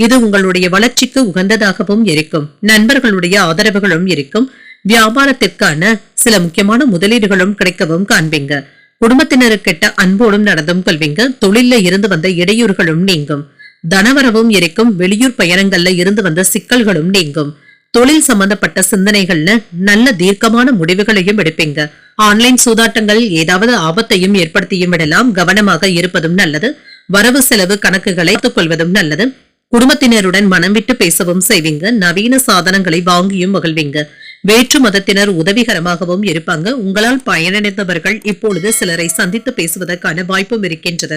இது உங்களுடைய வளர்ச்சிக்கு உகந்ததாகவும் இருக்கும். நண்பர்களுடைய ஆதரவுகளும் இருக்கும். வியாபாரத்திற்கான சில முக்கியமான முதலீடுகளும் கிடைக்கவும் காண்பீங்க. குடும்பத்தினருக்கிட்ட அன்போடும் நடந்தும் கொள்வீங்க. தொழில இருந்து வந்த இடையூறுகளும் நீங்கும். தனவரவும் இருக்கும். வெளியூர் பயணங்கள்ல இருந்து வந்த சிக்கல்களும் நீங்கும். தொழில் சம்பந்தப்பட்ட சிந்தனைகள்ல நல்ல தீர்க்கமான முடிவுகளையும் எடுப்பீங்க. ஆன்லைன் சூதாட்டங்கள் ஏதாவது ஆபத்தையும் ஏற்படுத்தியும் விடலாம். கவனமாக இருப்பதும் நல்லது. வரவு செலவு கணக்குகளை கொள்வதும் நல்லது. குடும்பத்தினருடன் மனம் விட்டு பேசவும் செய்வீங்க. நவீன சாதனங்களை வாங்கியும் மகிழ்வீங்க. வேற்று மதத்தினர் உதவிகரமாகவும் இருப்பாங்க. உங்களால் பயனடைந்தவர்கள் இப்பொழுது சிலரை சந்தித்து பேசுவதற்கான வாய்ப்பும் இருக்கின்றது.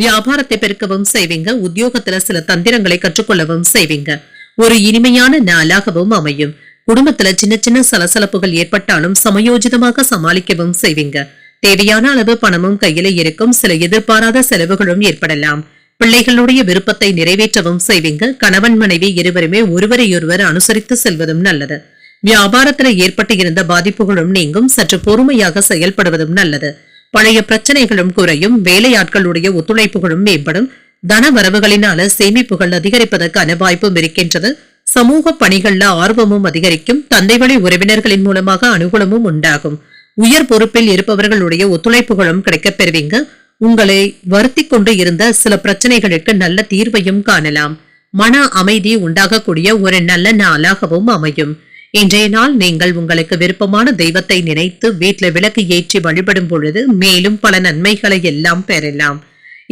வியாபாரத்தை பெருக்கவும் செய்வீங்க. உத்தியோகத்துல சில தந்திரங்களை கற்றுக்கொள்ளவும் செய்வீங்க. ஒரு இனிமையான நாளாகவும் அமையும். குடும்பத்துல சின்ன சின்ன சலசலப்புகள் ஏற்பட்டாலும் சமயோஜிதமாக சமாளிக்கவும் செய்வீங்க. தேவையான அளவு பணமும் கையில இருக்கும். சில எதிர்பாராத செலவுகளும் ஏற்படலாம். பிள்ளைகளுடைய விருப்பத்தை நிறைவேற்றவும் செய்வீங்க. கணவன் மனைவி இருவருமே ஒருவரையொருவர் அனுசரித்து செல்வதும் நல்லது. வியாபாரத்துல ஏற்பட்டு இருந்த பாதிப்புகளும் நீங்கும். சற்று பொறுமையாக செயல்படுவதும் நல்லது. பழைய பிரச்சனைகளும் குறையும். வேலையாட்களுடைய ஒத்துழைப்புகளும் மேம்படும். தன வரவுகளினால சேமிப்புகள் அதிகரிப்பதற்கான வாய்ப்பும் இருக்கின்றது. சமூக பணிகள்ல ஆர்வமும் அதிகரிக்கும். தந்தை வழி உறவினர்களின் மூலமாக அனுகூலமும் உண்டாகும். உயர் பொறுப்பில் இருப்பவர்களுடைய ஒத்துழைப்புகளும் கிடைக்கப் பெறுவீங்க. உங்களை வருத்தி கொண்டு இருந்த சில பிரச்சனைகளுக்கு நல்ல தீர்வையும் காணலாம். மன அமைதி உண்டாகக்கூடிய ஒரு நல்ல நாளாகவும் அமையும். இன்றைய நாள் நீங்கள் உங்களுக்கு விருப்பமான தெய்வத்தை நினைத்து வீட்டில் விளக்கு ஏற்றி வழிபடும் பொழுது மேலும் பல நன்மைகளை எல்லாம் பெறலாம்.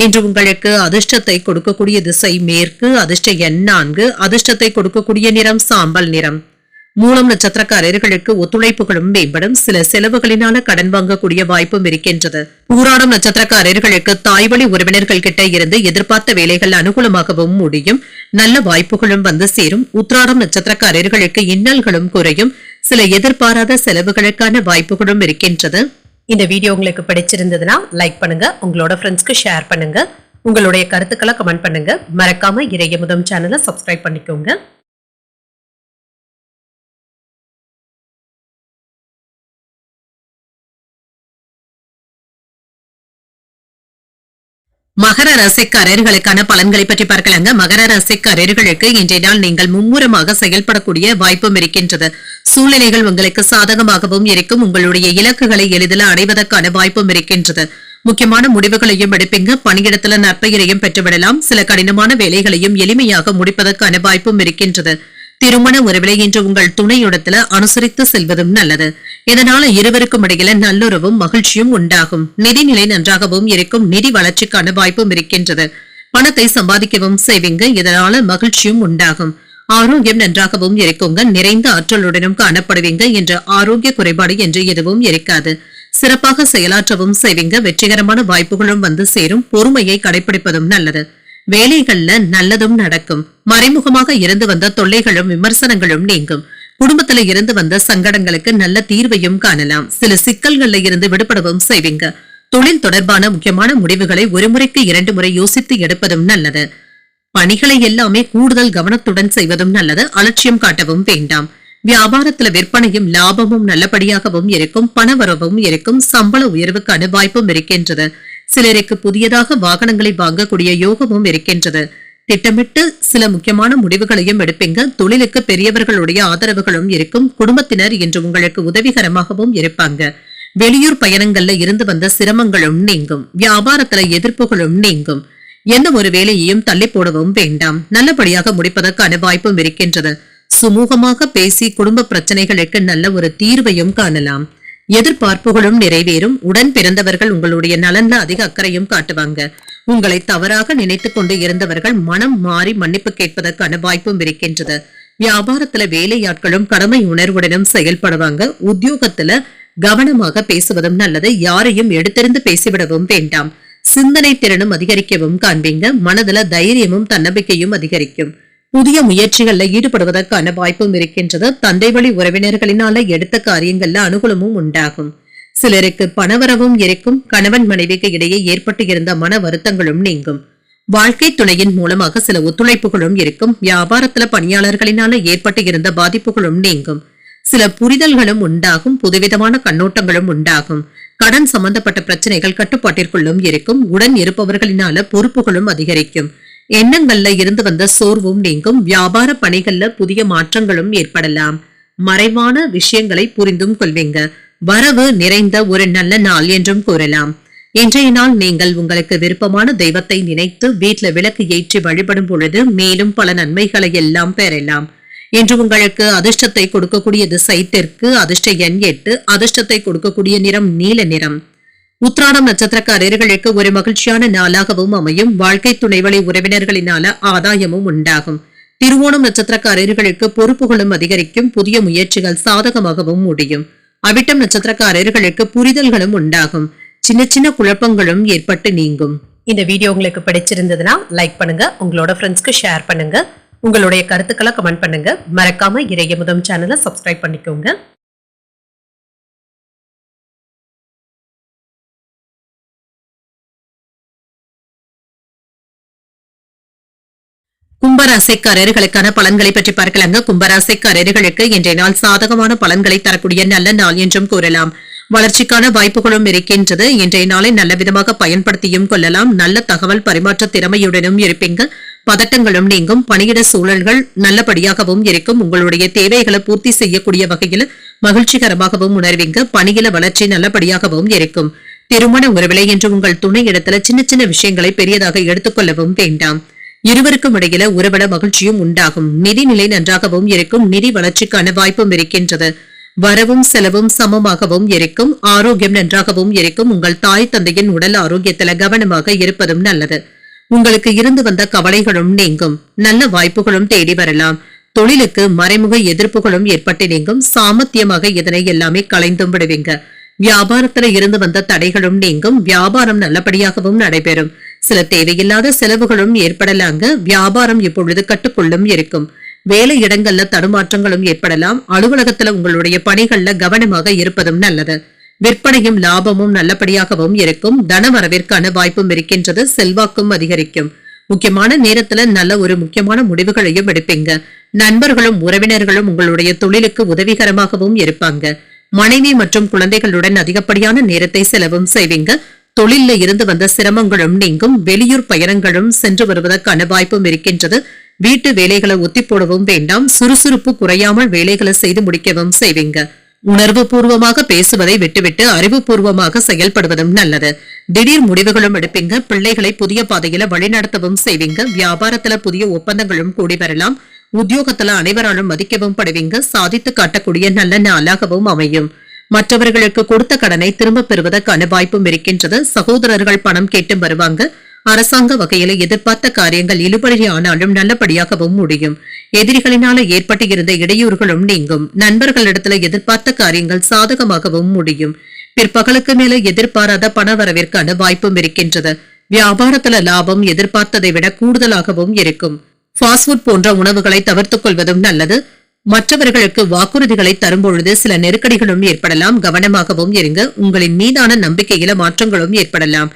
இன்று உங்களுக்கு அதிர்ஷ்டத்தை கொடுக்கக்கூடிய திசை மேற்கு. அதிர்ஷ்ட எண் 4. அதிர்ஷ்டத்தை கொடுக்கக்கூடிய நிறம் சாம்பல் நிறம். மூலம் நட்சத்திரக்காரர்களுக்கு ஒத்துழைப்புகளும் மேம்படும். சில செலவுகளினால கடன் வாங்கக்கூடிய வாய்ப்பும் இருக்கின்றது. பூராடம் நட்சத்திரக்காரர்களுக்கு தாய்வழி உறவினர்கள் கிட்ட இருந்து எதிர்பார்த்த வேலைகள் அனுகூலமாகவும் முடியும். நல்ல வாய்ப்புகளும் வந்து சேரும். உத்திராடம் நட்சத்திரக்காரர்களுக்கு இன்னல்களும் குறையும். சில எதிர்பாராத செலவுகளுக்கான வாய்ப்புகளும் இருக்கின்றது. இந்த வீடியோ உங்களுக்கு பிடிச்சிருந்ததுன்னா லைக் பண்ணுங்க. உங்களோட ஃப்ரெண்ட்ஸ்க்கு ஷேர் பண்ணுங்க. உங்களுடைய கருத்துக்களை கமெண்ட் பண்ணுங்க. மறக்காம இறையமுதம் சேனலை சப்ஸ்கிரைப் பண்ணிக்கோங்க. மகர ராசிக்காரர்களுக்கான பலன்களை பற்றி பார்க்கலாங்க. மகர ராசிக்காரர்களுக்கு இன்றைய நாள் நீங்கள் மும்முரமாக செயல்படக்கூடிய வாய்ப்பும் இருக்கின்றது. சூழ்நிலைகள் உங்களுக்கு சாதகமாகவும் இருக்கும். உங்களுடைய இலக்குகளை எளிதில் அடைவதற்கான வாய்ப்பும் இருக்கின்றது. முக்கியமான முடிவுகளையும் எடுப்பீங்க. பணியிடத்துல நற்பெயரையும் பெற்றுவிடலாம். சில கடினமான வேலைகளையும் எளிமையாக முடிப்பதற்கான வாய்ப்பும் இருக்கின்றது. திருமண உறவிலை இன்று உங்கள் துணையுடத்துல அனுசரித்து செல்வதும் நல்லது. இதனால இருவருக்கும் இடையில நல்லுறவும் மகிழ்ச்சியும் உண்டாகும். நிதிநிலை நன்றாகவும் இருக்கும். நிதி வளர்ச்சிக்கான வாய்ப்பும் இருக்கின்றது. பணத்தை சம்பாதிக்கவும் செய்வீங்க. இதனால மகிழ்ச்சியும் உண்டாகும். ஆரோக்கியம் நன்றாகவும் இருக்குங்க. நிறைந்த ஆற்றலுடனும் காணப்படுவீங்க. என்ற ஆரோக்கிய குறைபாடு என்று எதுவும் இருக்காது. சிறப்பாக செயலாற்றவும் செய்வீங்க. வெற்றிகரமான வாய்ப்புகளும் வந்து சேரும். பொறுமையை கடைபிடிப்பதும் நல்லது. வேலைகள்ல நல்லதும் நடக்கும். மறைமுகமாக இருந்து வந்த தொல்லைகளும் விமர்சனங்களும் நீங்கும். குடும்பத்துல இருந்து வந்த சங்கடங்களுக்கு நல்ல தீர்வையும் காணலாம். சில சிக்கல்கள்ல இருந்து விடுபடவும் செய்வீங்க. தொழில் தொடர்பான முக்கியமான முடிவுகளை ஒரு முறைக்கு 2 முறை யோசித்து எடுப்பதும் நல்லது. பணிகளை எல்லாமே கூடுதல் கவனத்துடன் செய்வதும் நல்லது. அலட்சியம் காட்டவும் வேண்டாம். வியாபாரத்துல விற்பனையும் லாபமும் நல்லபடியாகவும் இருக்கும். பணவரவும் இருக்கும். சம்பள உயர்வுக்கான வாய்ப்பும் இருக்கின்றது. சிலருக்கு புதியதாக வாகனங்களை வாங்கக்கூடிய யோகமும் இருக்கின்றது. திட்டமிட்டு சில முக்கியமான முடிவுகளையும் எடுப்பீங்க. தொழிலுக்கு பெரியவர்களுடைய ஆதரவுகளும் இருக்கும். குடும்பத்தினர் இன்று உங்களுக்கு உதவிகரமாகவும் இருப்பாங்க. வெளியூர் பயணங்கள்ல இருந்து வந்த சிரமங்களும் நீங்கும். வியாபாரத்துல எதிர்ப்புகளும் நீங்கும். எந்த ஒரு வேலையையும் தள்ளி போடவும் வேண்டாம். நல்லபடியாக முடிப்பதற்கான வாய்ப்பும் இருக்கின்றது. சுமூகமாக பேசி குடும்ப பிரச்சனைகளுக்கு நல்ல ஒரு தீர்வையும் காணலாம். எதிர்பார்ப்புகளும் நிறைவேறும். உடன் பிறந்தவர்கள் உங்களுடைய நலன்ல அதிக அக்கறையும் காட்டுவாங்க. உங்களை தவறாக நினைத்துக் கொண்டு இருந்தவர்கள் மனம் மாறி மன்னிப்பு கேட்பதற்கான வாய்ப்பும் இருக்கின்றது. வியாபாரத்துல வேலையாட்களும் கடமை உணர்வுடனும் செயல்படுவாங்க. உத்தியோகத்துல கவனமாக பேசுவதும் நல்லது. யாரையும் எடுத்தெறிந்து பேசிவிடவும் வேண்டாம். சிந்தனை திறனும் அதிகரிக்கவும் காண்பீங்க. மனதுல தைரியமும் தன்னம்பிக்கையும் அதிகரிக்கும். புதிய முயற்சிகள்ல ஈடுபடுவதற்கான வாய்ப்பும் இருக்கின்றது. தந்தை வழி உறவினர்களினால எடுத்த காரியங்கள்ல அனுகூலமும் உண்டாகும். சிலருக்கு பணவரவும் இருக்கும். கணவன் மனைவிக்கு இடையே ஏற்பட்டு இருந்த மன வருத்தங்களும் நீங்கும். வாழ்க்கை துணையின் மூலமாக சில ஒத்துழைப்புகளும் இருக்கும். வியாபாரத்துல பணியாளர்களினால ஏற்பட்டு இருந்த பாதிப்புகளும் நீங்கும். சில புரிதல்களும் உண்டாகும். புதுவிதமான கண்ணோட்டங்களும் உண்டாகும். கடன் சம்பந்தப்பட்ட பிரச்சனைகள் கட்டுப்பாட்டிற்குள்ளும் இருக்கும். உடன் இருப்பவர்களினால பொறுப்புகளும் அதிகரிக்கும். எண்ணங்கள்ல இருந்து வந்த சோர்வும் நீங்கும். வியாபார பணிகள்ல புதிய மாற்றங்களும் ஏற்படலாம். மறைவான விஷயங்களை புரிந்தும் கொள்வீங்க. வரவு நிறைந்த ஒரு நல்ல நாள் என்றும் கூறலாம். இன்றைய நாள் நீங்கள் உங்களுக்கு விருப்பமான தெய்வத்தை நினைத்து வீட்டுல விளக்கு ஏற்றி வழிபடும் பொழுது மேலும் பல நன்மைகளை எல்லாம் பெறலாம். இன்று உங்களுக்கு அதிர்ஷ்டத்தை கொடுக்கக்கூடிய திசை தெற்கு, அதிர்ஷ்ட எண் 8, அதிர்ஷ்டத்தை கொடுக்கக்கூடிய நிறம் நீல நிறம். உத்திராடம் நட்சத்திரக்காரர்களுக்கு ஒரு மகிழ்ச்சியான நாளாகவும் அமையும். வாழ்க்கை துணைவழி உறவினர்களினால ஆதாயமும் உண்டாகும். திருவோணம் நட்சத்திரக்காரர்களுக்கு பொறுப்புகளும் அதிகரிக்கும். புதிய முயற்சிகள் சாதகமாகவும் முடியும். அவிட்டம் நட்சத்திரக்காரர்களுக்கு புரிதல்களும் உண்டாகும். சின்ன சின்ன குழப்பங்களும் ஏற்பட்டு நீங்கும். இந்த வீடியோ உங்களுக்கு பிடிச்சிருந்ததுன்னா லைக் பண்ணுங்க, உங்களோட ஃப்ரெண்ட்ஸ்க்கு ஷேர் பண்ணுங்க, உங்களுடைய கருத்துக்களை கமெண்ட் பண்ணுங்க. மறக்காம இறையமுதம் சேனலை சப்ஸ்கிரைப் பண்ணிக்கோங்க. கும்பராசிக்காரர்களுக்கான பலன்களை பற்றி பார்க்கலாங்க. கும்பராசிக்காரர்களுக்கு இன்றைய நாள் சாதகமான பலன்களை தரக்கூடிய நல்ல நாள் என்றும் கூறலாம். வளர்ச்சிக்கான வாய்ப்புகளும் இருக்கின்றது. இன்றைய நாளை நல்ல விதமாக பயன்படுத்தியும் கொள்ளலாம். நல்ல தகவல் பரிமாற்ற திறமையுடனும் இருப்பீங்க. பதட்டங்களும் நீங்கும். பணியிட சூழல்கள் நல்லபடியாகவும் இருக்கும். உங்களுடைய தேவைகளை பூர்த்தி செய்யக்கூடிய வகையில் மகிழ்ச்சிகரமாகவும் உணர்வீங்க. பணியில வளர்ச்சி நல்லபடியாகவும் இருக்கும். திருமண உறவிலை என்று உங்கள் துணை இடத்துல சின்ன சின்ன விஷயங்களை பெரியதாக எடுத்துக்கொள்ளவும் வேண்டாம். இருவருக்கும் இடையில உறவிட மகிழ்ச்சியும் உண்டாகும். நிதிநிலை நன்றாகவும் இருக்கும். நிதி வளர்ச்சிக்கான வாய்ப்பும் இருக்கின்றது. வரவும் செலவும் சமமாகவும் இருக்கும். ஆரோக்கியம் நன்றாகவும் இருக்கும். உங்கள் தாய் தந்தையின் உடல் ஆரோக்கியத்துல கவனமாக இருப்பதும் நல்லது. உங்களுக்கு இருந்து வந்த கவலைகளும் நீங்கும். நல்ல வாய்ப்புகளும் தேடி வரலாம். தொழிலுக்கு மறைமுக எதிர்ப்புகளும் ஏற்பட்டு நீங்கும். சாமர்த்தியமாக இதனை எல்லாமே களைந்தும் விடுவீங்க. வியாபாரத்துல இருந்து வந்த தடைகளும் நீங்கும். வியாபாரம் நல்லபடியாகவும் நடைபெறும். சில தேவையில்லாத செலவுகளும் ஏற்படலாங்க. வியாபாரம் இப்பொழுது கட்டுக்குள்ளும் இருக்கும். வேலை இடங்கள்ல தடுமாற்றங்களும் ஏற்படலாம். அலுவலகத்துல உங்களுடைய பணிகள்ல கவனமாக இருப்பதும் நல்லது. விற்பனையும் லாபமும் நல்லபடியாகவும் இருக்கும். தனவரவிற்கான வாய்ப்பும் இருக்கின்றது. செல்வாக்கும் அதிகரிக்கும். முக்கியமான நேரத்துல நல்ல ஒரு முக்கியமான முடிவுகளையும் எடுப்பீங்க. நண்பர்களும் உறவினர்களும் உங்களுடைய தொழிலுக்கு உதவிகரமாகவும் இருப்பாங்க. மனைவி மற்றும் குழந்தைகளுடன் அதிகப்படியான நேரத்தை செலவும் செய்வீங்க. தொழில இருந்து வந்த சிரமங்களும் நீங்கும். வெளியூர் பயணங்களும் சென்று வருவதற்கான வாய்ப்பும் இருக்கின்றது. வீட்டு வேலைகளை ஒத்தி போடவும் வேண்டாம். சுறுசுறுப்பு குறையாமல் வேலைகளை செய்து முடிக்கவும் செய்வீங்க. உணர்வு பூர்வமாக பேசுவதை விட்டுவிட்டு அறிவுபூர்வமாக செயல்படுவதும் நல்லது. திடீர் முடிவுகளும் எடுப்பீங்க. பிள்ளைகளை புதிய பாதையில வழிநடத்தவும் செய்வீங்க. வியாபாரத்துல புதிய ஒப்பந்தங்களும் கூடி வரலாம். உத்தியோகத்துல அனைவராலும் மதிக்கவும் படுவீங்க. சாதித்து காட்டக்கூடிய நல்ல நாளாகவும் அமையும். மற்றவர்களுக்கு கொடுத்த கடனை திரும்ப பெறுவதற்கான வாய்ப்பும் இருக்கின்றது. சகோதரர்கள் பணம் கேட்டு வருவாங்க. அரசாங்க வகையில எதிர்பார்த்த காரியங்கள் இழுபறி ஆனாலும் நல்லபடியாகவும் முடியும். எதிரிகளினால ஏற்பட்டு இருந்த இடையூறுகளும் நீங்கும். நண்பர்களிடத்துல எதிர்பார்த்த காரியங்கள் சாதகமாகவும் முடியும். பிற்பகலுக்கு மேல எதிர்பாராத பண வரவிற்கான வாய்ப்பும் இருக்கின்றது. வியாபாரத்துல லாபம் எதிர்பார்த்ததை விட கூடுதலாகவும் இருக்கும். ஃபாஸ்ட் ஃபுட் போன்ற உணவுகளை தவிர்த்துக் கொள்வதும் நல்லது. மற்றவர்களுக்கு வாக்குறுதிகளை தரும்பொழுது சில நெருக்கடிகளும் ஏற்படலாம். கவனமாகவும் இருங்க. உங்களின் மீதான நம்பிக்கையில மாற்றங்களும் ஏற்படலாம்.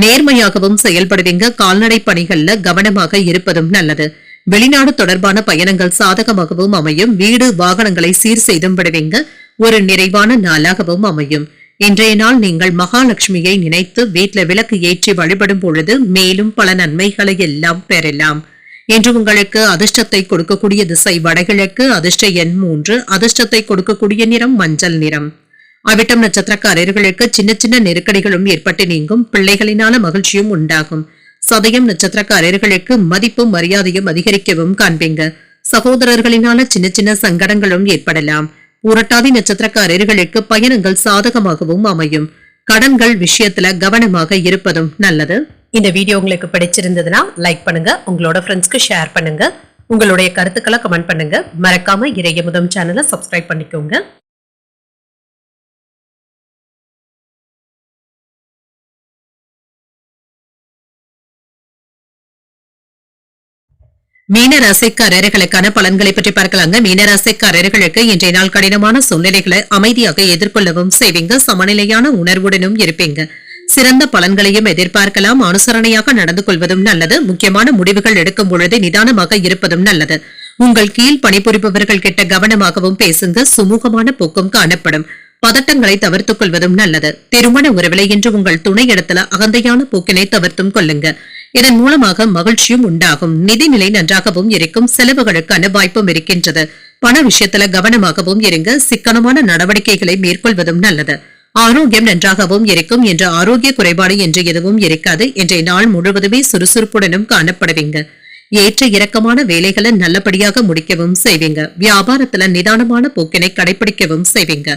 நேர்மையாகவும் செயல்படுவீங்க. கால்நடை பணிகள்ல கவனமாக இருப்பதும் நல்லது. வெளிநாடு தொடர்பான பயணங்கள் சாதகமாகவும் அமையும். வீடு வாகனங்களை சீர் செய்தும் விடுவீங்க. ஒரு நிறைவான நாளாகவும் அமையும். இன்றைய நாள் நீங்கள் மகாலட்சுமியை நினைத்து வீட்டுல விளக்கு ஏற்றி வழிபடும் பொழுது மேலும் பல நன்மைகளை எல்லாம் பெறலாம். இன்று உங்களுக்கு அதிர்ஷ்டத்தை கொடுக்கக்கூடிய திசை வடகிழக்கு, அதிர்ஷ்ட எண் 3, அதிர்ஷ்டத்தை கொடுக்கக்கூடிய நிறம் மஞ்சள் நிறம். அவிட்டம் நட்சத்திரக்காரர்களுக்கு சின்ன சின்ன நெருக்கடிகளும் ஏற்பட்டு நீங்கும். பிள்ளைகளினால மகிழ்ச்சியும் உண்டாகும். சதயம் நட்சத்திரக்காரர்களுக்கு மதிப்பும் மரியாதையும் அதிகரிக்கவும் காண்பீங்க. சகோதரர்களினால சின்ன சின்ன சங்கடங்களும் ஏற்படலாம். புரட்டாதி நட்சத்திரக்காரர்களுக்கு பயணங்கள் சாதகமாகவும் அமையும். கடன்கள் விஷயத்துல கவனமாக இருப்பதும் நல்லது. இந்த வீடியோ உங்களுக்கு பிடிச்சிருந்ததுன்னா லைக் பண்ணுங்க, உங்களோட ஃப்ரெண்ட்ஸ்க்கு ஷேர் பண்ணுங்க, உங்களுடைய கருத்துக்களை கமெண்ட் பண்ணுங்க. மறக்காம இறையமுதம் சேனலை சப்ஸ்கிரைப் பண்ணிக்கோங்க. மீனராசிக்காரர்களுக்கான பலன்களை பற்றி பார்க்கலாங்க. மீனராசிக்காரர்களுக்கு இன்றைய நாள் கடினமான சூழ்நிலைகளை அமைதியாக எதிர்கொள்ளவும் செய்வீங்க. சமநிலையான உணர்வுடனும் இருப்பீங்க. சிறந்த பலன்களையும் எதிர்பார்க்கலாம். அனுசரணையாக நடந்து கொள்வதும் நல்லது. முக்கியமான முடிவுகள் எடுக்கும் பொழுது நிதானமாக இருப்பதும் நல்லது. உங்கள் கீழ் பணிபுரிபவர்கள் கிட்ட கவனமாகவும் பேசுங்க. சுமூகமான போக்கும் காணப்படும். பதட்டங்களை தவிர்த்துக் கொள்வதும் நல்லது. திருமண உறவிலை என்று உங்கள் துணை இடத்துல அகந்தையான போக்கினை தவிர்த்தும் கொள்ளுங்க. இதன் மூலமாக மகிழ்ச்சியும் உண்டாகும். நிதிநிலை நன்றாகவும் இருக்கும். செலவுகளுக்கான வாய்ப்பும் இருக்கின்றது. பண விஷயத்துல கவனமாகவும் இருங்க. சிக்கனமான நடவடிக்கைகளை மேற்கொள்வதும் நல்லது. ஆரோக்கியம் நன்றாகவும் இருக்கும். என்ற ஆரோக்கிய குறைபாடு என்று எதுவும் இருக்காது. இன்றைய நாள் முழுவதுமே சுறுசுறுப்புடனும் காணப்படுவீங்க. ஏற்ற இறக்கமான வேலைகளை நல்லபடியாக முடிக்கவும் செய்வீங்க. வியாபாரத்துல நிதானமான போக்கினை கடைபிடிக்கவும் செய்வீங்க.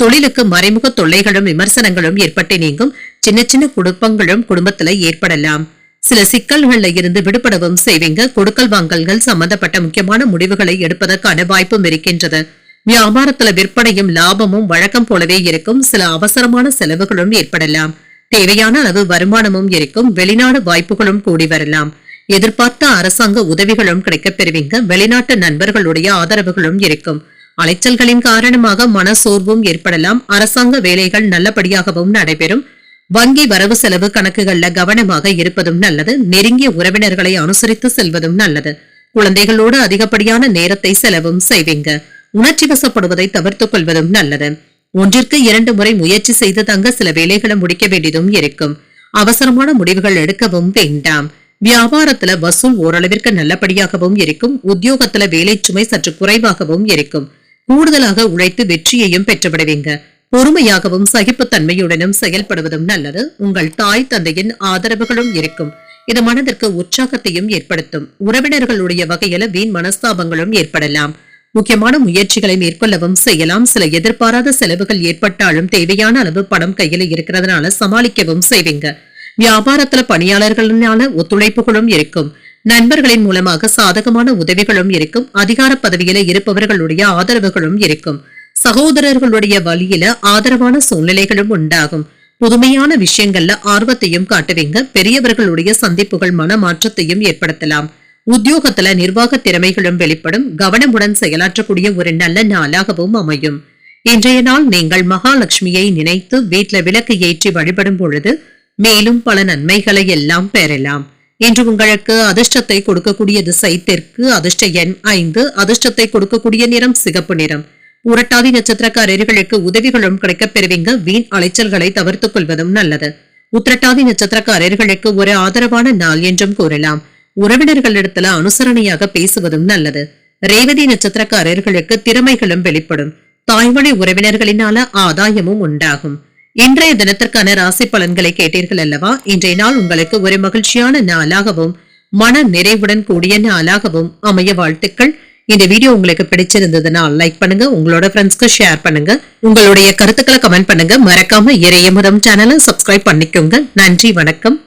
தொழிலுக்கு மறைமுக தொல்லைகளும் விமர்சனங்களும் ஏற்பட்டு நீங்கும். சின்ன சின்ன குழப்பங்களும் குடும்பத்துல ஏற்படலாம். சில சிக்கல்கள்ல இருந்து விடுபடவும் செய்வீங்க. கொடுக்கல் வாங்கல்கள் சம்பந்தப்பட்ட முக்கியமான முடிவுகளை எடுப்பதற்கான வாய்ப்பும் இருக்கின்றது. வியாபாரத்துல விற்பனையும் லாபமும் வழக்கம் போலவே இருக்கும். சில அவசரமான செலவுகளும் ஏற்படலாம். தேவையான அளவு வருமானமும் இருக்கும். வெளிநாடு வாய்ப்புகளும் கூடி வரலாம். எதிர்பார்த்த அரசாங்க உதவிகளும் கிடைக்கப் பெறுவீங்க. வெளிநாட்டு நண்பர்களுடைய ஆதரவுகளும் இருக்கும். அலைச்சல்களின் காரணமாக மன சோர்வும் ஏற்படலாம். அரசாங்க வேலைகள் நல்லபடியாகவும் நடைபெறும். வங்கி வரவு செலவு கணக்குகள்ல கவனமாக இருப்பதும் நல்லது. நெருங்கிய உறவினர்களை அனுசரித்து செல்வதும் நல்லது. குழந்தைகளோடு அதிகப்படியான நேரத்தை செலவும் செய்வீங்க. உணர்ச்சி வசப்படுவதை தவிர்த்துக் கொள்வதும் நல்லது. 1-2 முறை முயற்சி செய்து தங்க சில வேலைகளை முடிக்க வேண்டியதும் இருக்கும். அவசரமான முடிவுகள் எடுக்கவும் வேண்டாம். வியாபாரத்துல வசூல் ஓரளவிற்கு நல்லபடியாகவும் இருக்கும். உத்தியோகத்துல வேலை சுமை சற்று குறைவாகவும் இருக்கும். கூடுதலாக உழைத்து வெற்றியையும் பெற்றுவிடுவீங்க. பொறுமையாகவும் சகிப்புத்தன்மையுடனும் செயல்படுவதும் நல்லது. உங்கள் தாய் தந்தையின் ஆதரவுகளும் இருக்கும். இது மனதிற்கு உற்சாகத்தையும் ஏற்படுத்தும். உறவினர்களுடைய வகையில வீண் மனஸ்தாபங்களும் ஏற்படலாம். முக்கியமான முயற்சிகளை மேற்கொள்ளவும் செய்யலாம். சில எதிர்பாராத செலவுகள் ஏற்பட்டாலும் தேவையான அளவு பணம் கையில இருக்கிறதுனால சமாளிக்கவும் செய்வீங்க. வியாபாரத்துல பணியாளர்களினால ஒத்துழைப்புகளும் இருக்கும். நண்பர்களின் மூலமாக சாதகமான உதவிகளும் இருக்கும். அதிகார பதவியில இருப்பவர்களுடைய ஆதரவுகளும் இருக்கும். சகோதரர்களுடைய வழியில ஆதரவான சூழ்நிலைகளும் உண்டாகும். புதுமையான விஷயங்கள்ல ஆர்வத்தையும் காட்டுவீங்க. பெரியவர்களுடைய சந்திப்புகள் மன மாற்றத்தையும் ஏற்படுத்தலாம். உத்தியோகத்துல நிர்வாக திறமைகளும் வெளிப்படும். கவனமுடன் செயலாற்றக்கூடிய ஒரு நல்ல நாளாகவும் அமையும். இன்றைய நாள் நீங்கள் மகாலட்சுமியை நினைத்து வீட்டுல விளக்கு ஏற்றி வழிபடும் பொழுது மேலும் பல நன்மைகளை எல்லாம் பெறலாம். இன்று உங்களுக்கு அதிர்ஷ்டத்தை கொடுக்கக்கூடிய திசை தெற்கு. அதிர்ஷ்ட எண் 5. அதிர்ஷ்டத்தை கொடுக்கக்கூடிய நிறம் சிகப்பு நிறம். புரட்டாதி நட்சத்திரக்காரர்களுக்கு உதவிகளும் கிடைக்கப் பெறுவீங்க. வீண் அலைச்சல்களை தவிர்த்துக் கொள்வதும் நல்லது. உத்திரட்டாதி நட்சத்திரக்காரர்களுக்கு ஒரு ஆதரவான நாள் என்றும் கூறலாம். உறவினர்களிடத்துல அனுசரணையாக பேசுவதும் நல்லது. ரேவதி நட்சத்திரக்காரர்களுக்கு திறமைகளும் வெளிப்படும். தாய்மொழி உறவினர்களினால ஆதாயமும் உண்டாகும். இன்றைய தினத்திற்கான ராசி பலன்களை கேட்டீர்கள் அல்லவா? இன்றைய நாள் உங்களுக்கு ஒரு மகிழ்ச்சியான நாளாகவும் மன நிறைவுடன் கூடிய நாளாகவும் அமைய வாழ்த்துக்கள். இந்த வீடியோ உங்களுக்கு பிடிச்சிருந்ததுன்னா லைக் பண்ணுங்க. உங்களோட ஃப்ரெண்ட்ஸ்க்கு ஷேர் பண்ணுங்க. உங்களுடைய கருத்துக்களை கமெண்ட் பண்ணுங்க. மறக்காம இறையமுதம் சேனலை சப்ஸ்கிரைப் பண்ணிக்கோங்க. நன்றி, வணக்கம்.